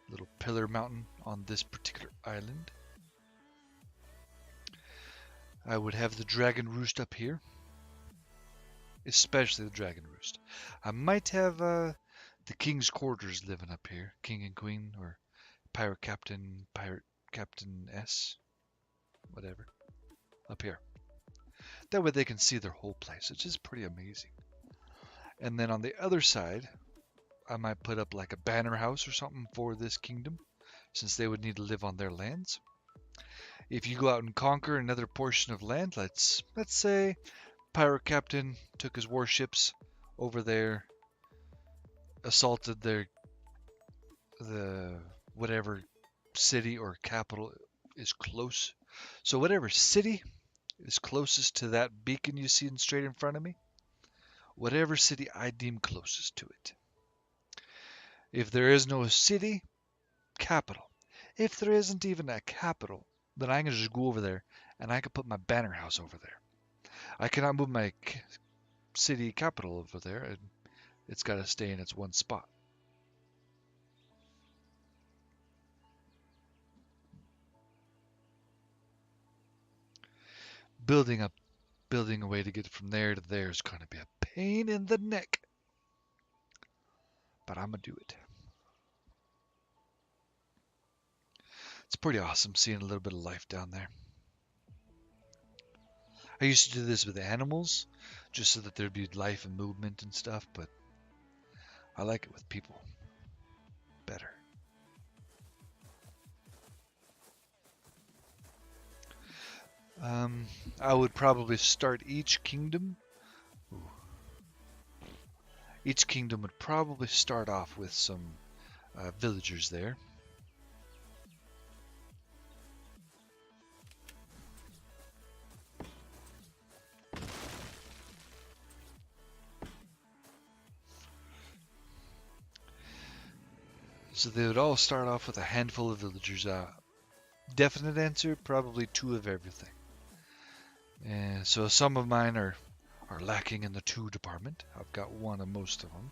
little pillar mountain on this particular island. I would have the dragon roost up here, especially the dragon roost. I might have the king's quarters living up here, king and queen, or pirate captain S, whatever, up here. That way they can see their whole place, which is pretty amazing. And then on the other side, I might put up like a banner house or something for this kingdom, since they would need to live on their lands. If you go out and conquer another portion of land, let's say pirate captain took his warships over there, assaulted the whatever city or capital is close. So whatever city is closest to that beacon you see straight in front of me, whatever city I deem closest to it. If there is no city, capital. If there isn't even a capital, then I can just go over there and I can put my banner house over there. I cannot move my city capital over there, and it's got to stay in its one spot. Building a way to get from there to there is going to be a pain in the neck. But I'm going to do it. It's pretty awesome seeing a little bit of life down there. I used to do this with animals, just so that there'd be life and movement and stuff, but I like it with people better. I would probably start each kingdom. Each kingdom would probably start off with some villagers there. So they would all start off with a handful of villagers. Definite answer, probably 2 of everything. And so some of mine are lacking in the 2 department. I've got 1 of most of them.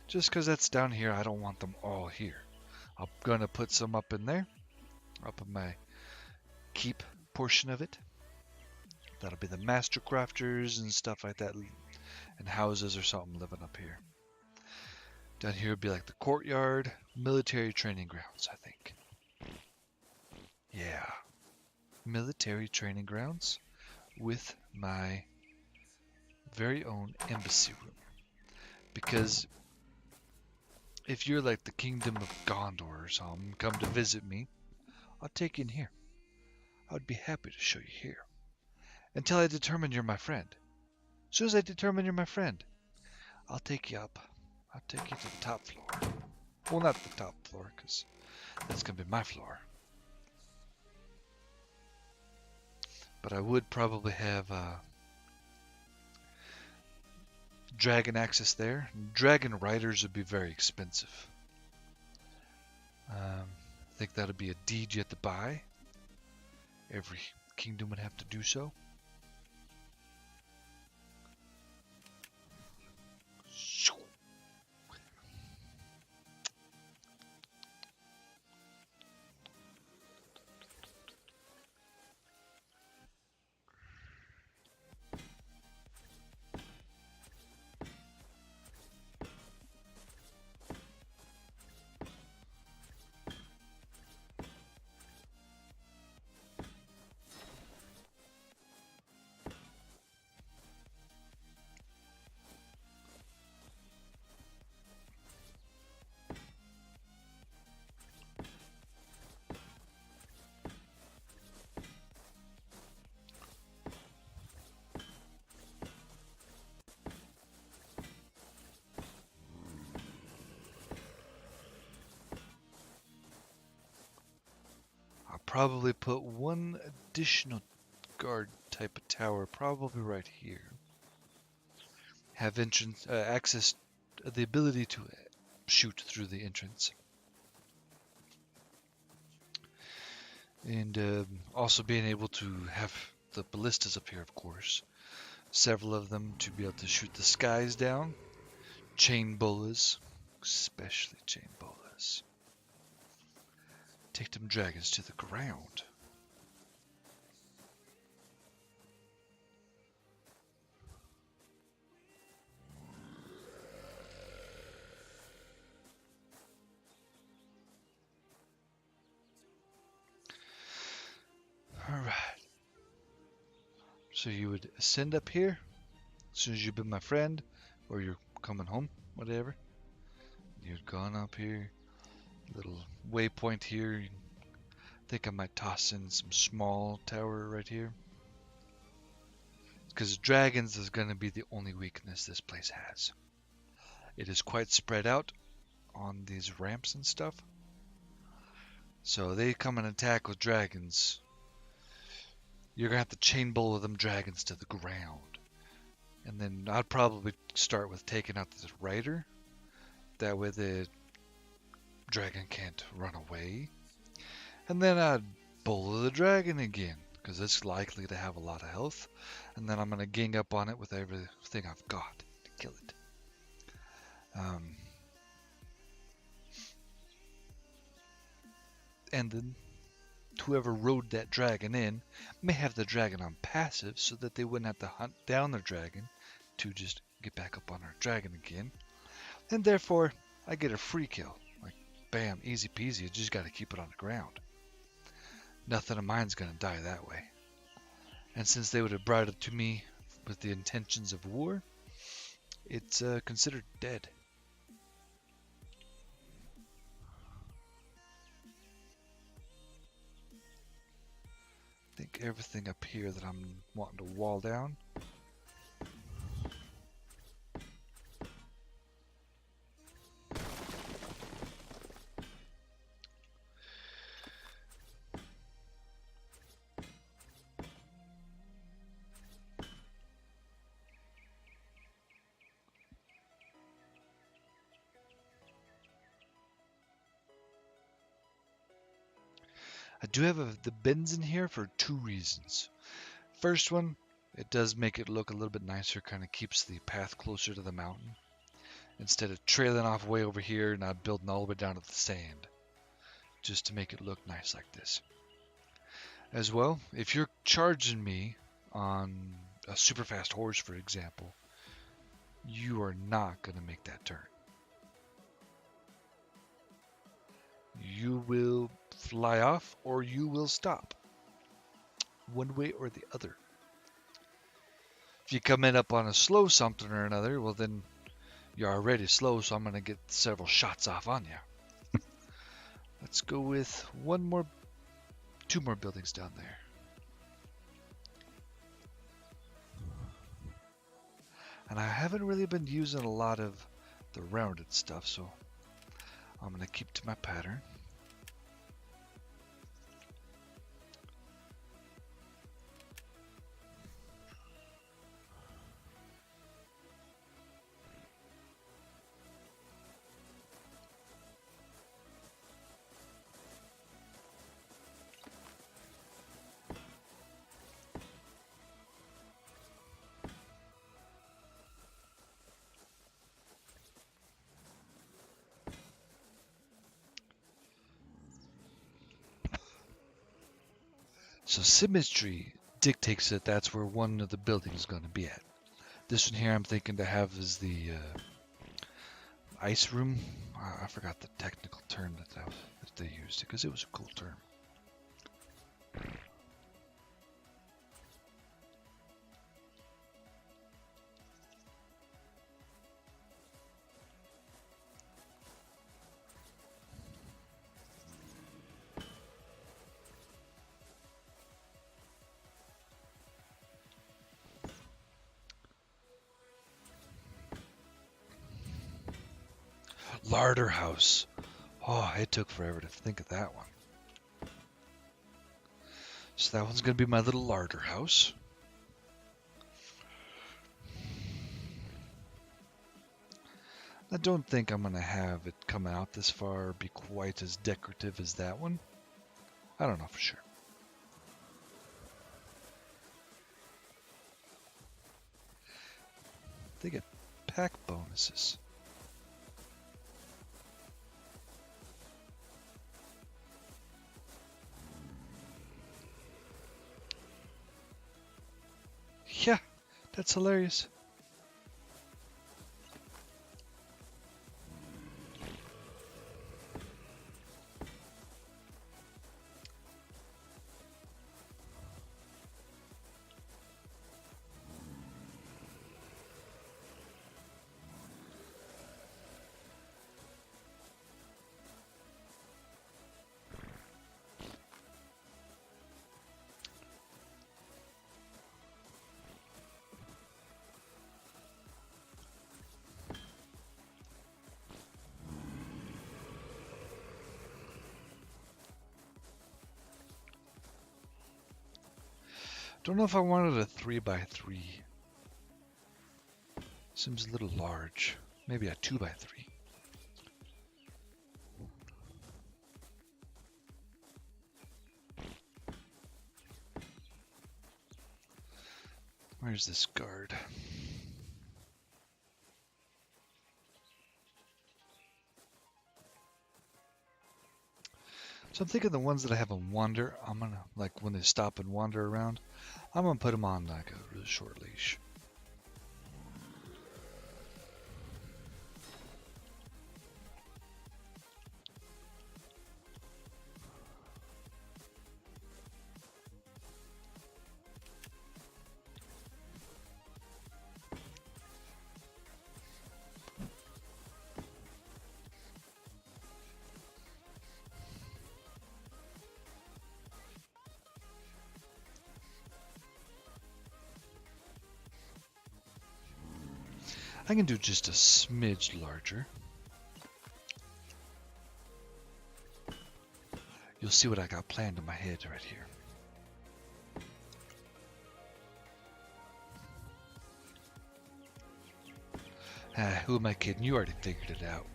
Just because that's down here, I don't want them all here. I'm going to put some up in there, up in my keep portion of it. That'll be the master crafters and stuff like that. and houses or something living up here. Down here would be like the courtyard, military training grounds, I think. Yeah, military training grounds with my very own embassy room. Because if you're like the Kingdom of Gondor or something, come to visit me, I'll take you in here. I would be happy to show you here. Until I determine you're my friend. As soon as I determine you're my friend, I'll take you up. I'll take you to the top floor. Well, not the top floor, because that's going to be my floor. But I would probably have dragon access there. Dragon riders would be very expensive. I think that would be a deed you have to buy. Every kingdom would have to do so. I'll probably put one additional guard type of tower, probably right here. Have entrance access, the ability to shoot through the entrance, and also being able to have the ballistas up here, of course. Several of them to be able to shoot the skies down. Chain bolas, especially chain bolas. Take them dragons to the ground. Alright. So you would ascend up here as soon as you've been my friend, or you're coming home, whatever. You'd gone up here. Little waypoint here. I think I might toss in some small tower right here. Because dragons is going to be the only weakness this place has. It is quite spread out on these ramps and stuff. So they come and attack with dragons. You're going to have to chain bowl them dragons to the ground. And then I'd probably start with taking out this rider. That way the dragon can't run away. And then I'd bowl the dragon again, because it's likely to have a lot of health. And then I'm going to gang up on it with everything I've got to kill it. And then whoever rode that dragon in may have the dragon on passive so that they wouldn't have to hunt down their dragon to just get back up on our dragon again. And therefore, I get a free kill. Like, bam, easy peasy, you just got to keep it on the ground. Nothing of mine's going to die that way. And since they would have brought it to me with the intentions of war, it's considered dead. I think everything up here that I'm wanting to wall down. I do have the bins in here for two reasons. First one, it does make it look a little bit nicer, kind of keeps the path closer to the mountain. Instead of trailing off way over here and not building all the way down to the sand. Just to make it look nice like this. As well, if you're charging me on a super fast horse, for example, you are not going to make that turn. You will fly off or you will stop. One way or the other. If you come in up on a slow something or another, well then you're already slow, so I'm going to get several shots off on you. Let's go with two more buildings down there. And I haven't really been using a lot of the rounded stuff, so I'm going to keep to my pattern. So symmetry dictates that that's where one of the buildings is going to be at. This one here I'm thinking to have is the ice room. I forgot the technical term that they used because it was a cool term. Larder house. Oh, it took forever to think of that one. So that one's going to be my little larder house. I don't think I'm going to have it come out this far or be quite as decorative as that one. I don't know for sure. They get pack bonuses. Yeah, that's hilarious. Don't know if I wanted a 3x3. Seems a little large. Maybe a 2x3. Where's this guard? So I'm thinking the ones that I have them wander, I'm gonna, like when they stop and wander around, I'm gonna put them on like a really short leash. I can do just a smidge larger. You'll see what I got planned in my head right here. Who am I kidding? You already figured it out.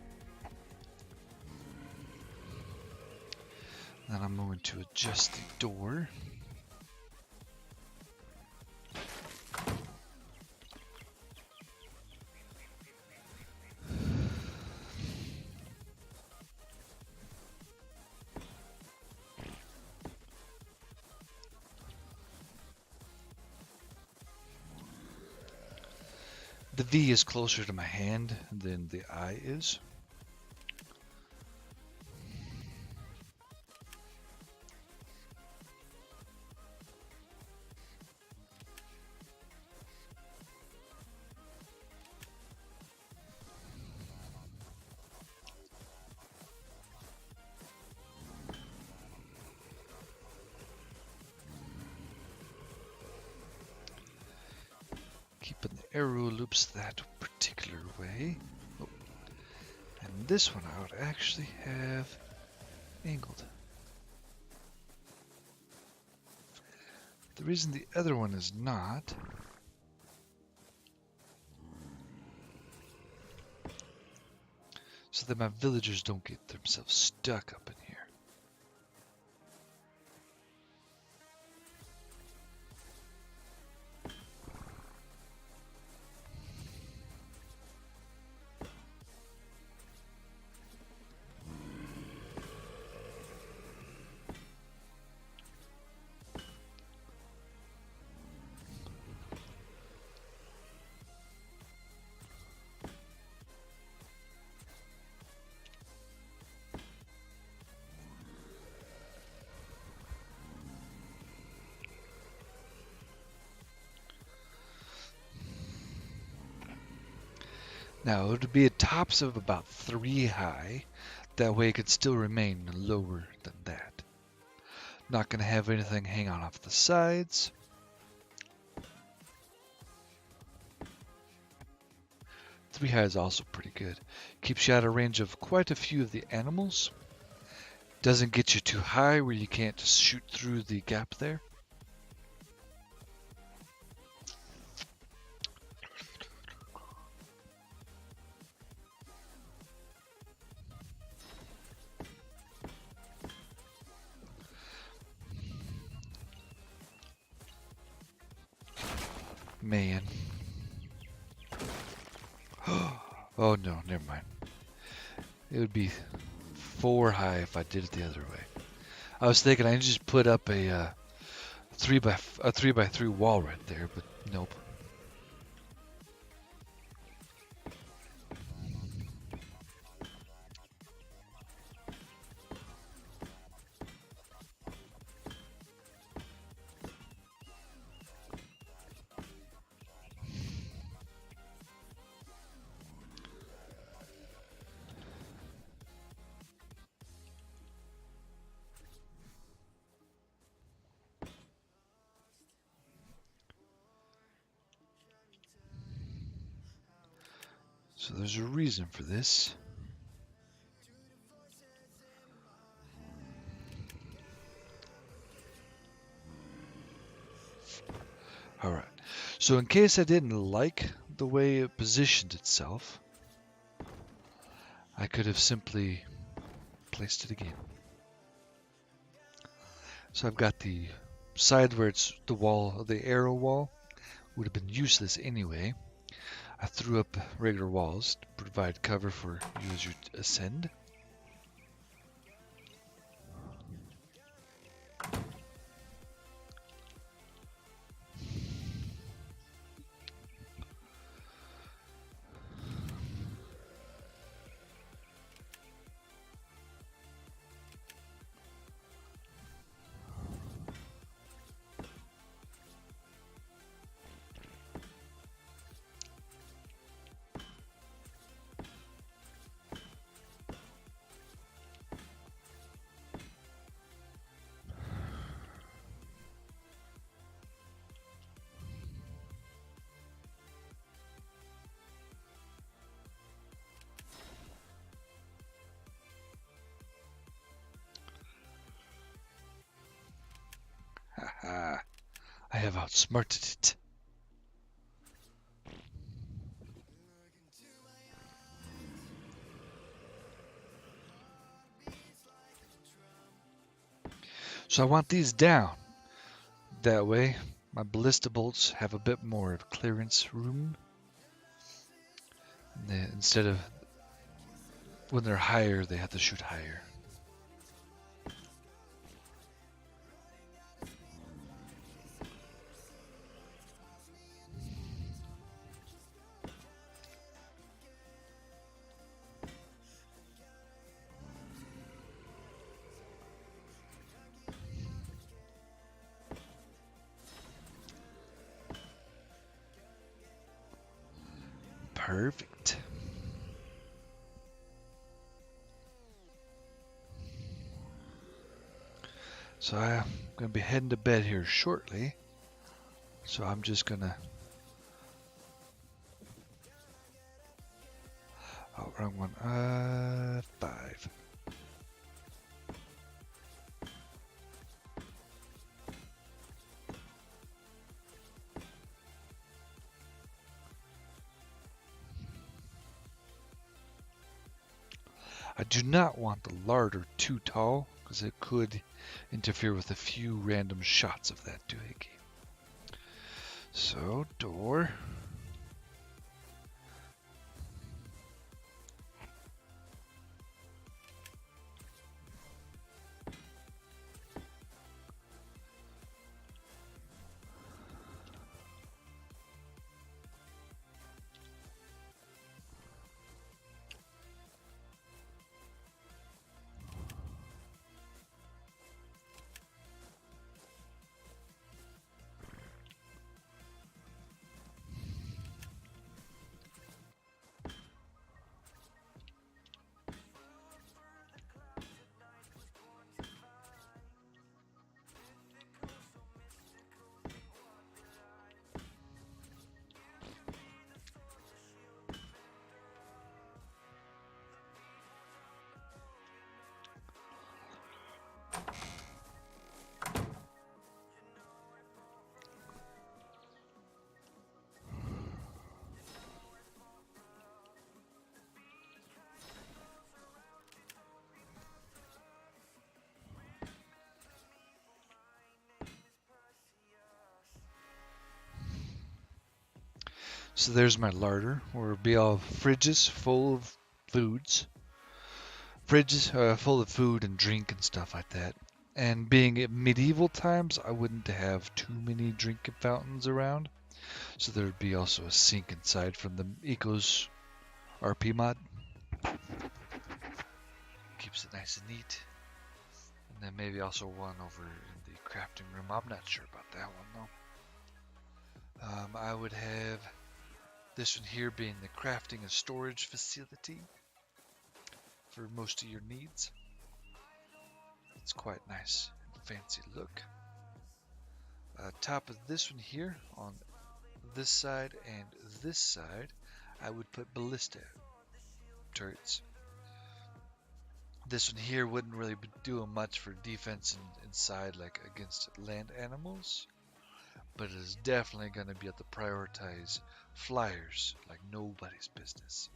Then I'm going to adjust the door. The V is closer to my hand than the I is. Keeping the arrow loops that particular way. Oh. And this one I would actually have angled. The reason the other one is not so that my villagers don't get themselves stuck up in here. Now, it would be at tops of about 3 high. That way it could still remain lower than that. Not going to have anything hang on off the sides. Three high is also pretty good. Keeps you out of range of quite a few of the animals. Doesn't get you too high where you can't just shoot through the gap there. Man. Oh no, never mind. It would be 4 high if I did it the other way. I was thinking I just put up a 3x3 wall right there, but nope. So there's a reason for this. Alright, so in case I didn't like the way it positioned itself, I could have simply placed it again. So I've got the side where it's the wall, the arrow wall, would have been useless anyway. I threw up regular walls to provide cover for you as you ascend. Haha, I have outsmarted it. So I want these down. That way, my ballista bolts have a bit more clearance room. Instead of when they're higher, they have to shoot higher. Perfect. So I'm going to be heading to bed here shortly. So I'm just going to... Oh, wrong one. 5. I do not want the larder too tall, because it could interfere with a few random shots of that doohickey. So, door. So there's my larder, where it'll be all fridges full of foods. Fridges full of food and drink and stuff like that. And being at medieval times, I wouldn't have too many drinking fountains around. So there'd be also a sink inside from the Ecos RP mod. Keeps it nice and neat. And then maybe also one over in the crafting room. I'm not sure about that one though. I would have this one here being the crafting and storage facility for most of your needs. It's quite nice and fancy look. Top of this one here, on this side and this side, I would put ballista turrets. This one here wouldn't really be doing much for defense inside, like against land animals, but it is definitely going to be able to prioritize flyers like nobody's business.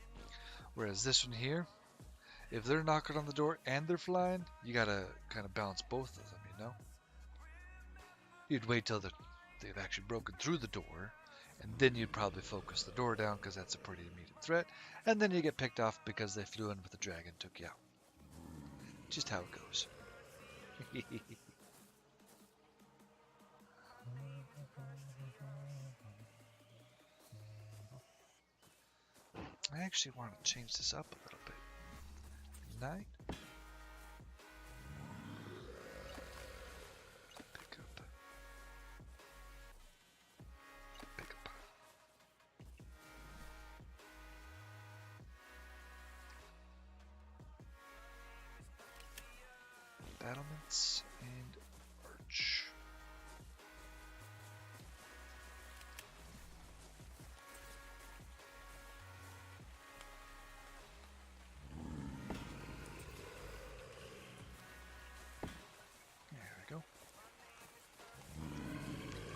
Whereas this one here, if they're knocking on the door and they're flying, you gotta kind of balance both of them, you know? You'd wait till they've actually broken through the door, and then you'd probably focus the door down because that's a pretty immediate threat, and then you get picked off because they flew in with the dragon and took you out. Just how it goes. I actually want to change this up a little bit. 9. Pick up. Pick up. Battlements and arch.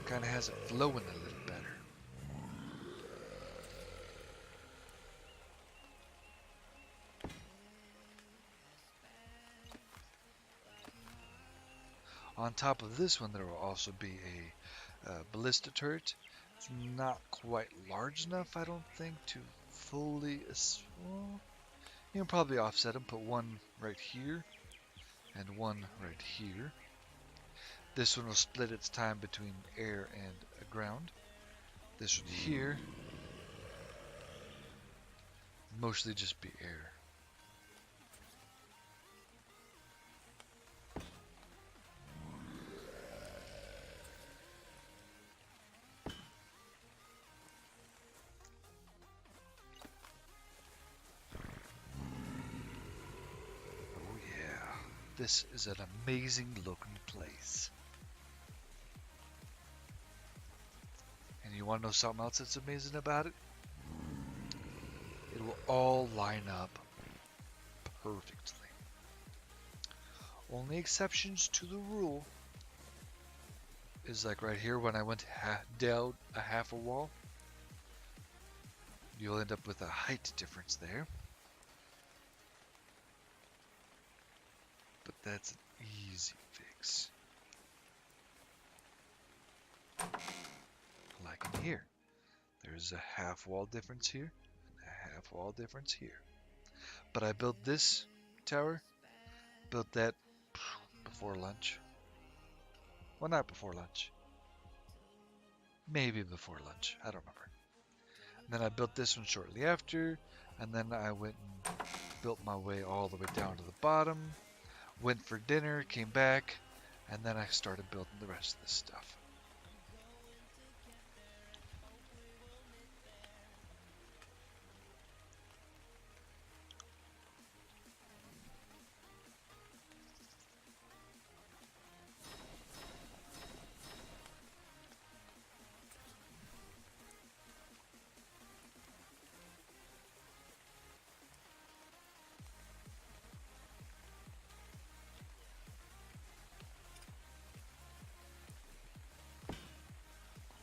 Kind of has it flowing a little better. On top of this one, there will also be a ballista turret. It's not quite large enough, I don't think, to fully... Well, you can probably offset them. Put one right here and one right here. This one will split its time between air and ground. This one here, mostly just be air. This is an amazing looking place. And you want to know something else that's amazing about it? It will all line up perfectly. Only exceptions to the rule is like right here when I went down a half a wall. You'll end up with a height difference there. But that's an easy fix. Like in here. There's a half wall difference here, and a half wall difference here. But I built this tower, built that before lunch. Well, not before lunch. Maybe before lunch. I don't remember. And then I built this one shortly after, and then I went and built my way all the way down to the bottom, went for dinner, came back, and then I started building the rest of this stuff.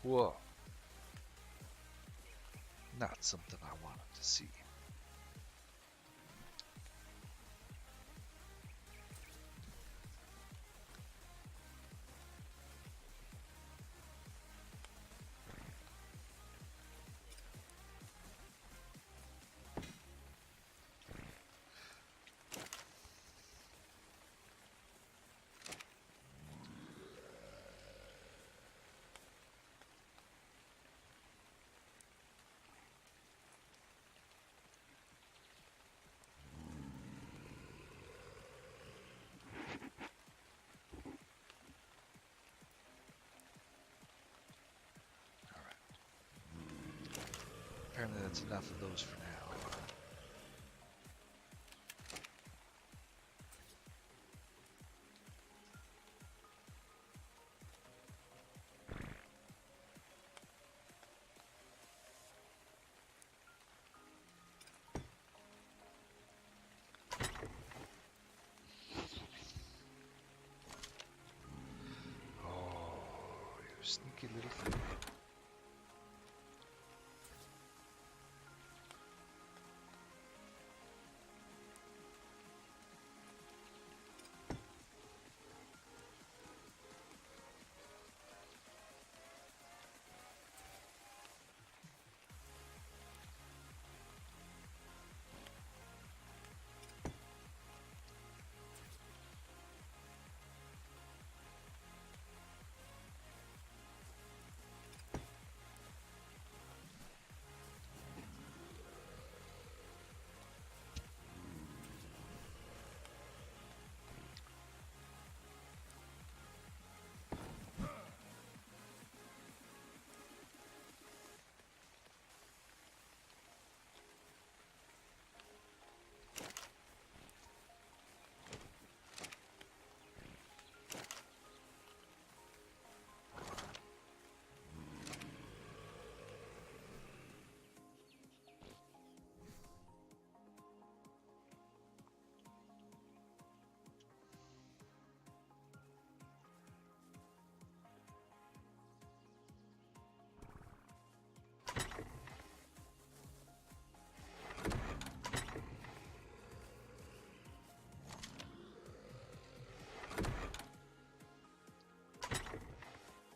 Whoa. Not something I wanted to see. Apparently that's enough of those for now. Oh, you sneaky little thing.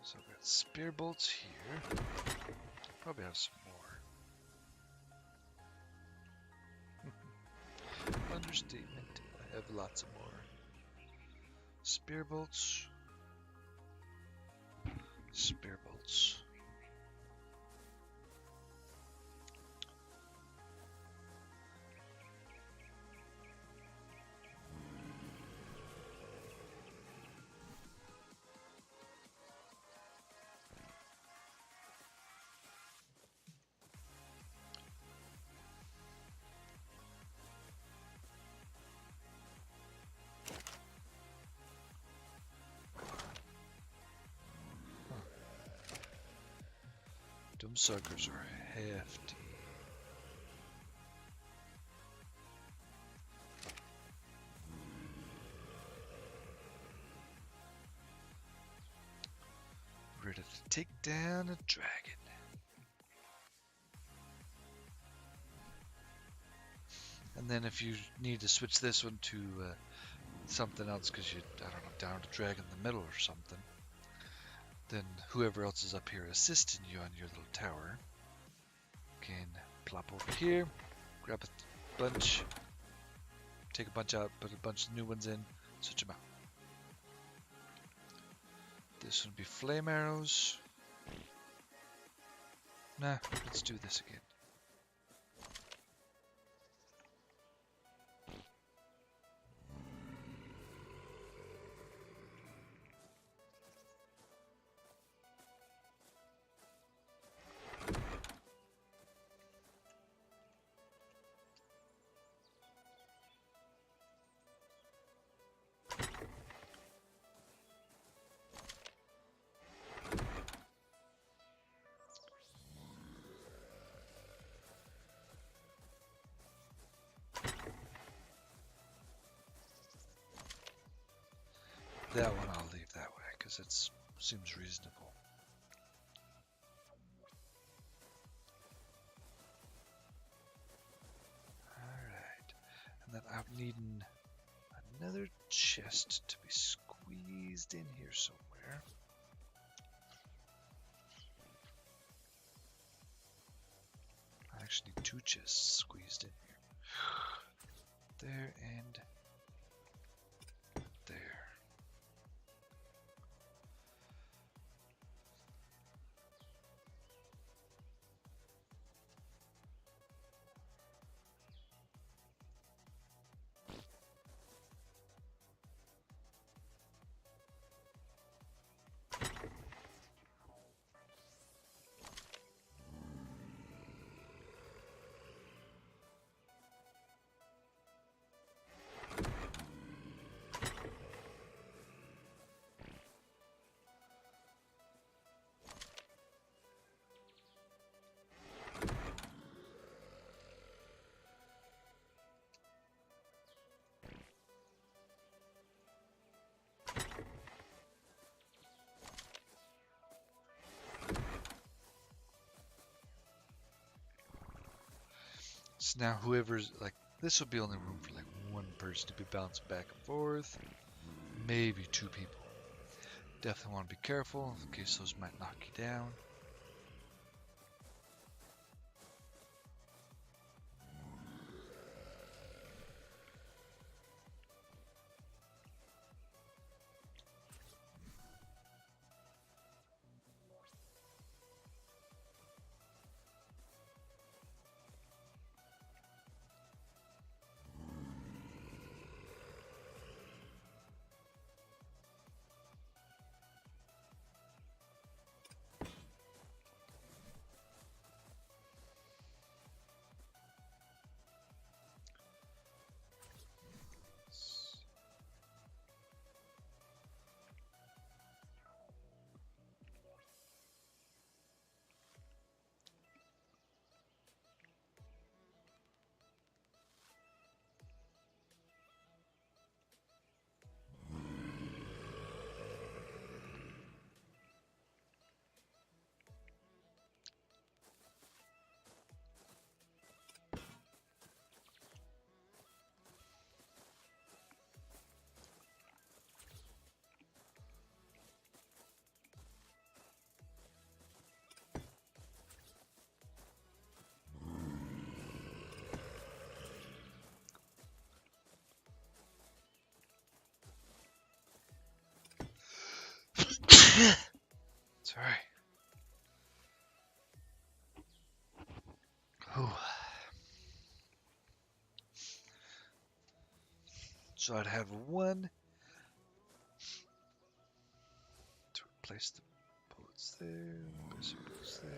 So I've got spear bolts here. Probably have some more. Understatement. I have lots of more. Spear bolts. Spear bolts. Them suckers are hefty. Ready to take down a dragon. And then if you need to switch this one to something else because you, I don't know, downed a dragon in the middle or something, then whoever else is up here assisting you on your little tower can plop over here, grab a bunch, take a bunch out, put a bunch of new ones in, switch them out. This would be flame arrows. Nah, let's do this again. That one I'll leave that way because it seems reasonable. Alright, and then I'm needing another chest to be squeezed in here somewhere. I actually need 2 chests squeezed in here. There and there. So now whoever's like, this will be only room for like 1 person to be bouncing back and forth. Maybe 2 people. Definitely want to be careful in case those might knock you down. It's alright. So I'd have 1 to replace the bullets there, replace the bullets there.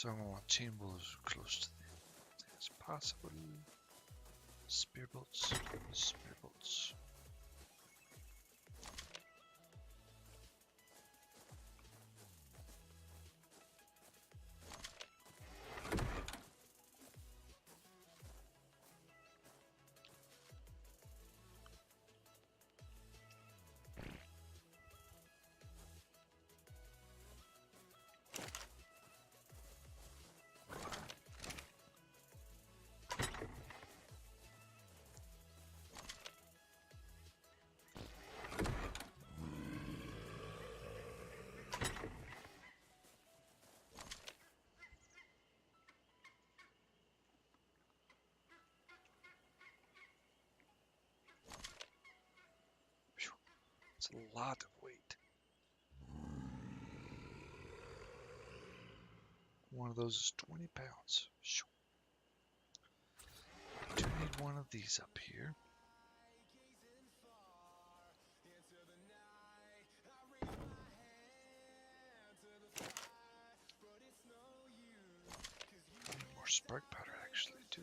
So I want chain bolts close to the as possible. Spear bolts. Spear bolts. It's a lot of weight. One of those is 20 pounds. I do need one of these up here. I need more spark powder actually too.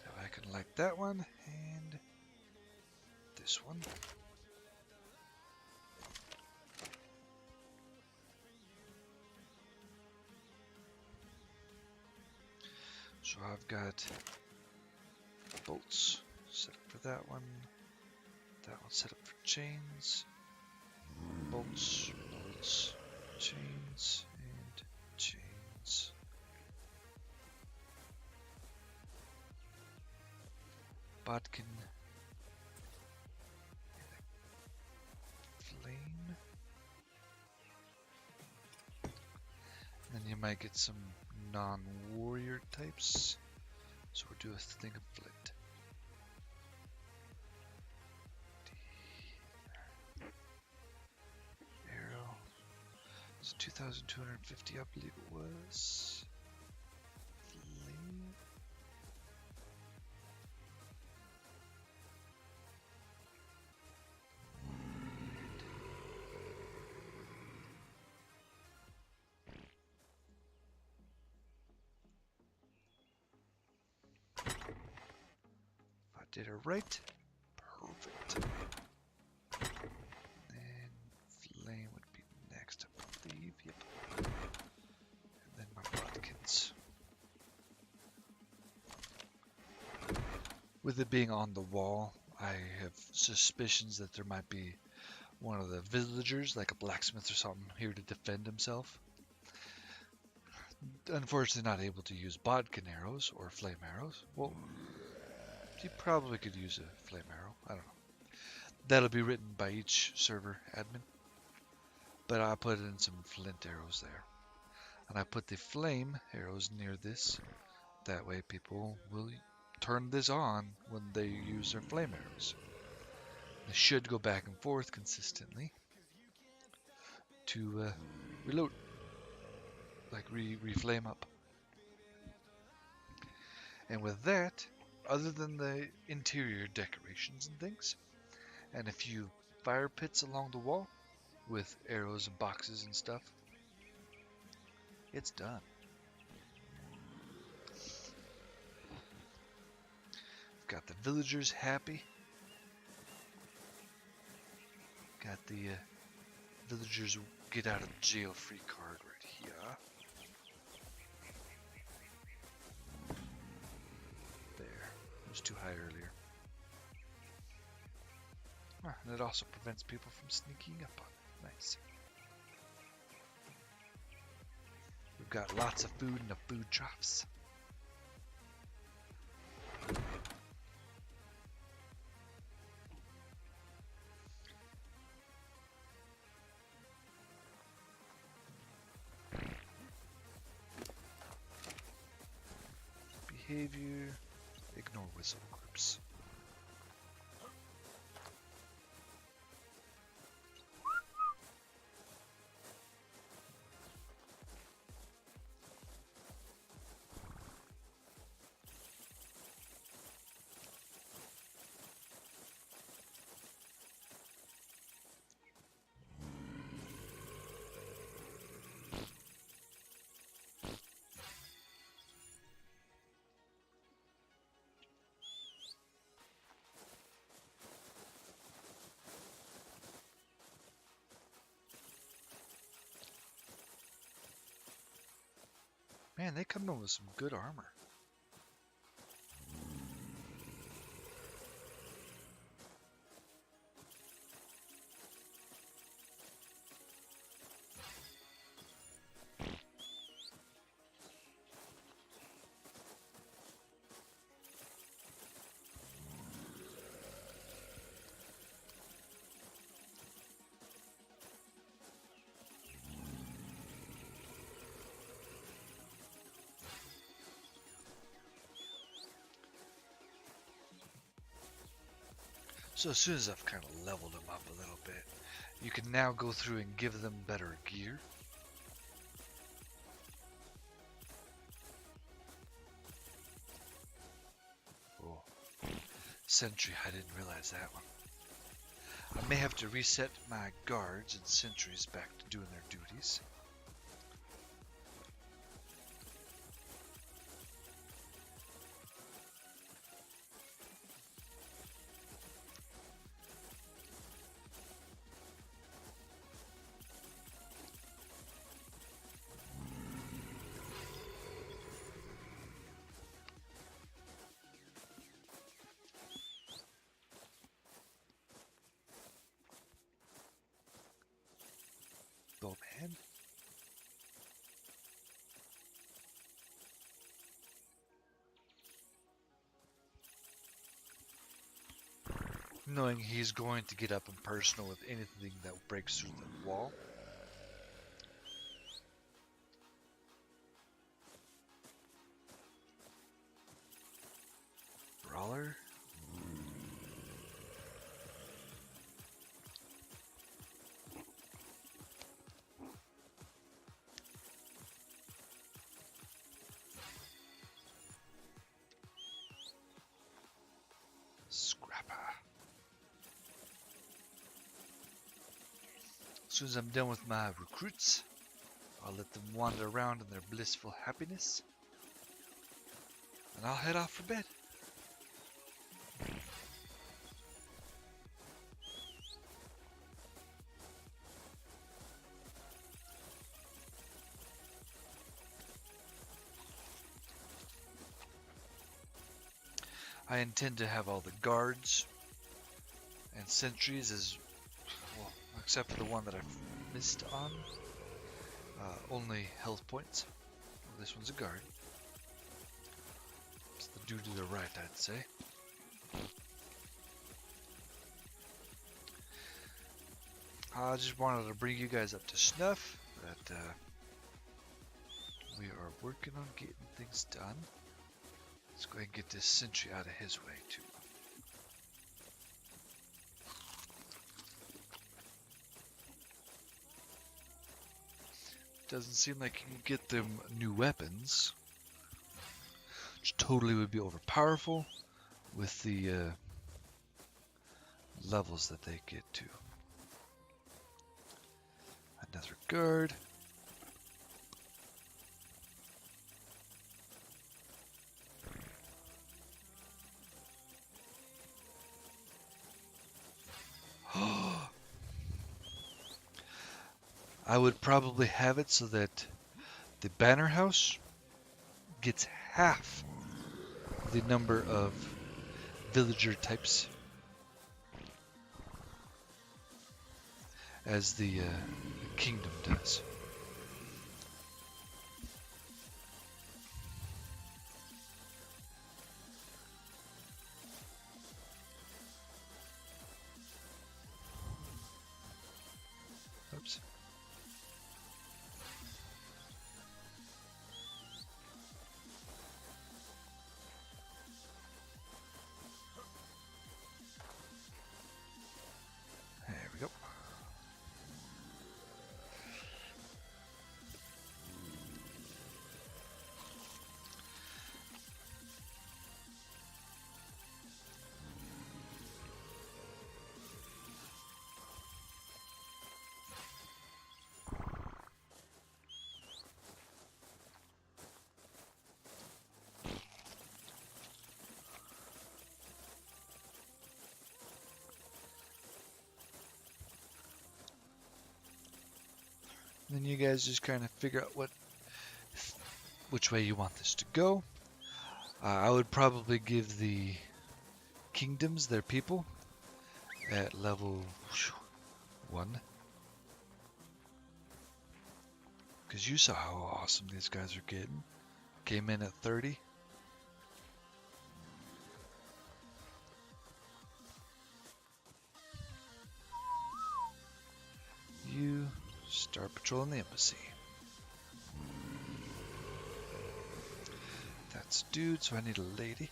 So I can light that one and this one. So I've got bolts set up for that one set up for chains, bolts, bolts, chains, and chains. Bodkin, flame. Then you might get some non-warrior types. So we'll do a thing of flint. Arrow. It's 2,250, I believe it was. Flame. Did it right. Perfect. And flame would be next, I believe. Yep. And then my bodkins. With it being on the wall, I have suspicions that there might be one of the villagers, like a blacksmith or something, here to defend himself. Unfortunately, not able to use bodkin arrows or flame arrows. Well, you probably could use a flame arrow. I don't know. That'll be written by each server admin. But I put in some flint arrows there. And I put the flame arrows near this. That way people will turn this on when they use their flame arrows. They should go back and forth consistently to reload. Like re-flame up. And with that, other than the interior decorations and things, and a few fire pits along the wall with arrows and boxes and stuff, it's done. Got the villagers happy. Got the villagers get out of jail free card right here. There. It was too high earlier. Ah, and it also prevents people from sneaking up on it. Nice. We've got lots of food in the food troughs. Behavior, ignore whistle groups. Man, they come in with some good armor. So as soon as I've kind of leveled them up a little bit, you can now go through and give them better gear. Oh, sentry, I didn't realize that one. I may have to reset my guards and sentries back to doing their duties. Bowman. Knowing he's going to get up and personal with anything that breaks through the wall. Brawler. Scrapper. As soon as I'm done with my recruits, I'll let them wander around in their blissful happiness. And I'll head off for bed. I intend to have all the guards and sentries as well, except for the one that I've missed on. Only health points. Well, this one's a guard. It's the dude to the right, I'd say. I just wanted to bring you guys up to snuff that we are working on getting things done. Let's go ahead and get this sentry out of his way too. Doesn't seem like you can get them new weapons, which totally would be overpowerful with the levels that they get to. Another guard. I would probably have it so that the banner house gets half the number of villager types as the kingdom does. Oops. There we go. Then you guys just kind of figure out what which way you want this to go. I would probably give the kingdoms their people at level 1. Because you saw how awesome these guys are getting. Came in at 30. You start patrolling the embassy. That's dude, so I need a lady.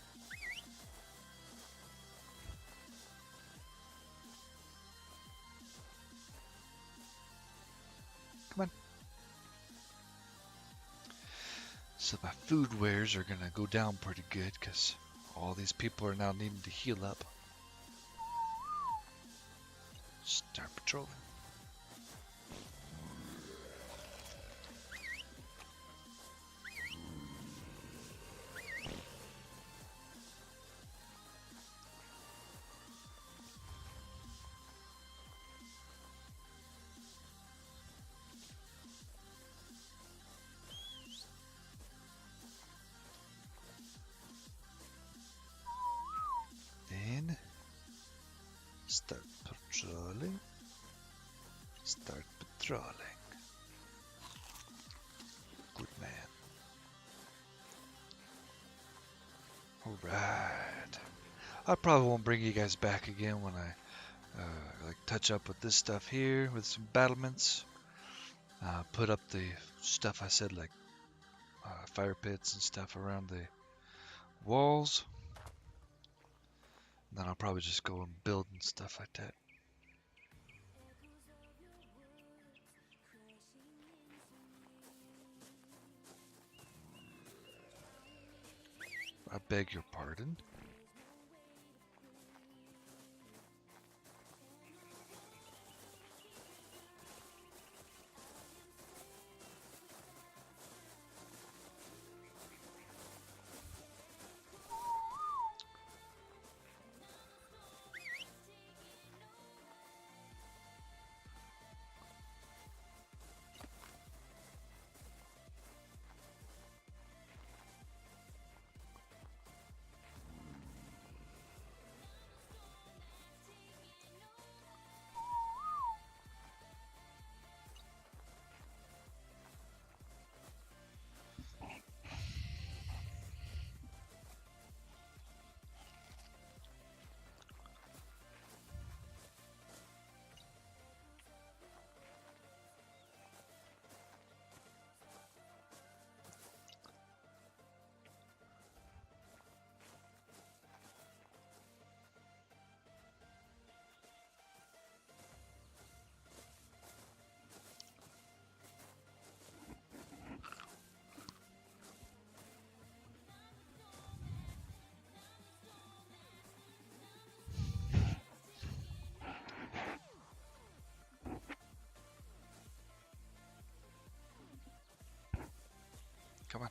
Come on. So my food wares are gonna go down pretty good because all these people are now needing to heal up. Start patrolling. Then start patrolling. Start patrolling. Good man. Alright. I probably won't bring you guys back again when I like touch up with this stuff here with some battlements. Put up the stuff I said, like fire pits and stuff around the walls. And then I'll probably just go and build and stuff like that. I beg your pardon. Come on.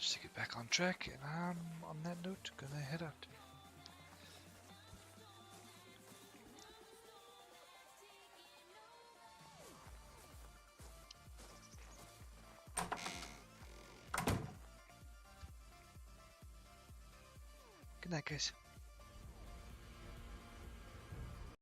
managed to get back on track, and I'm, on that note, gonna head out. Good night, guys.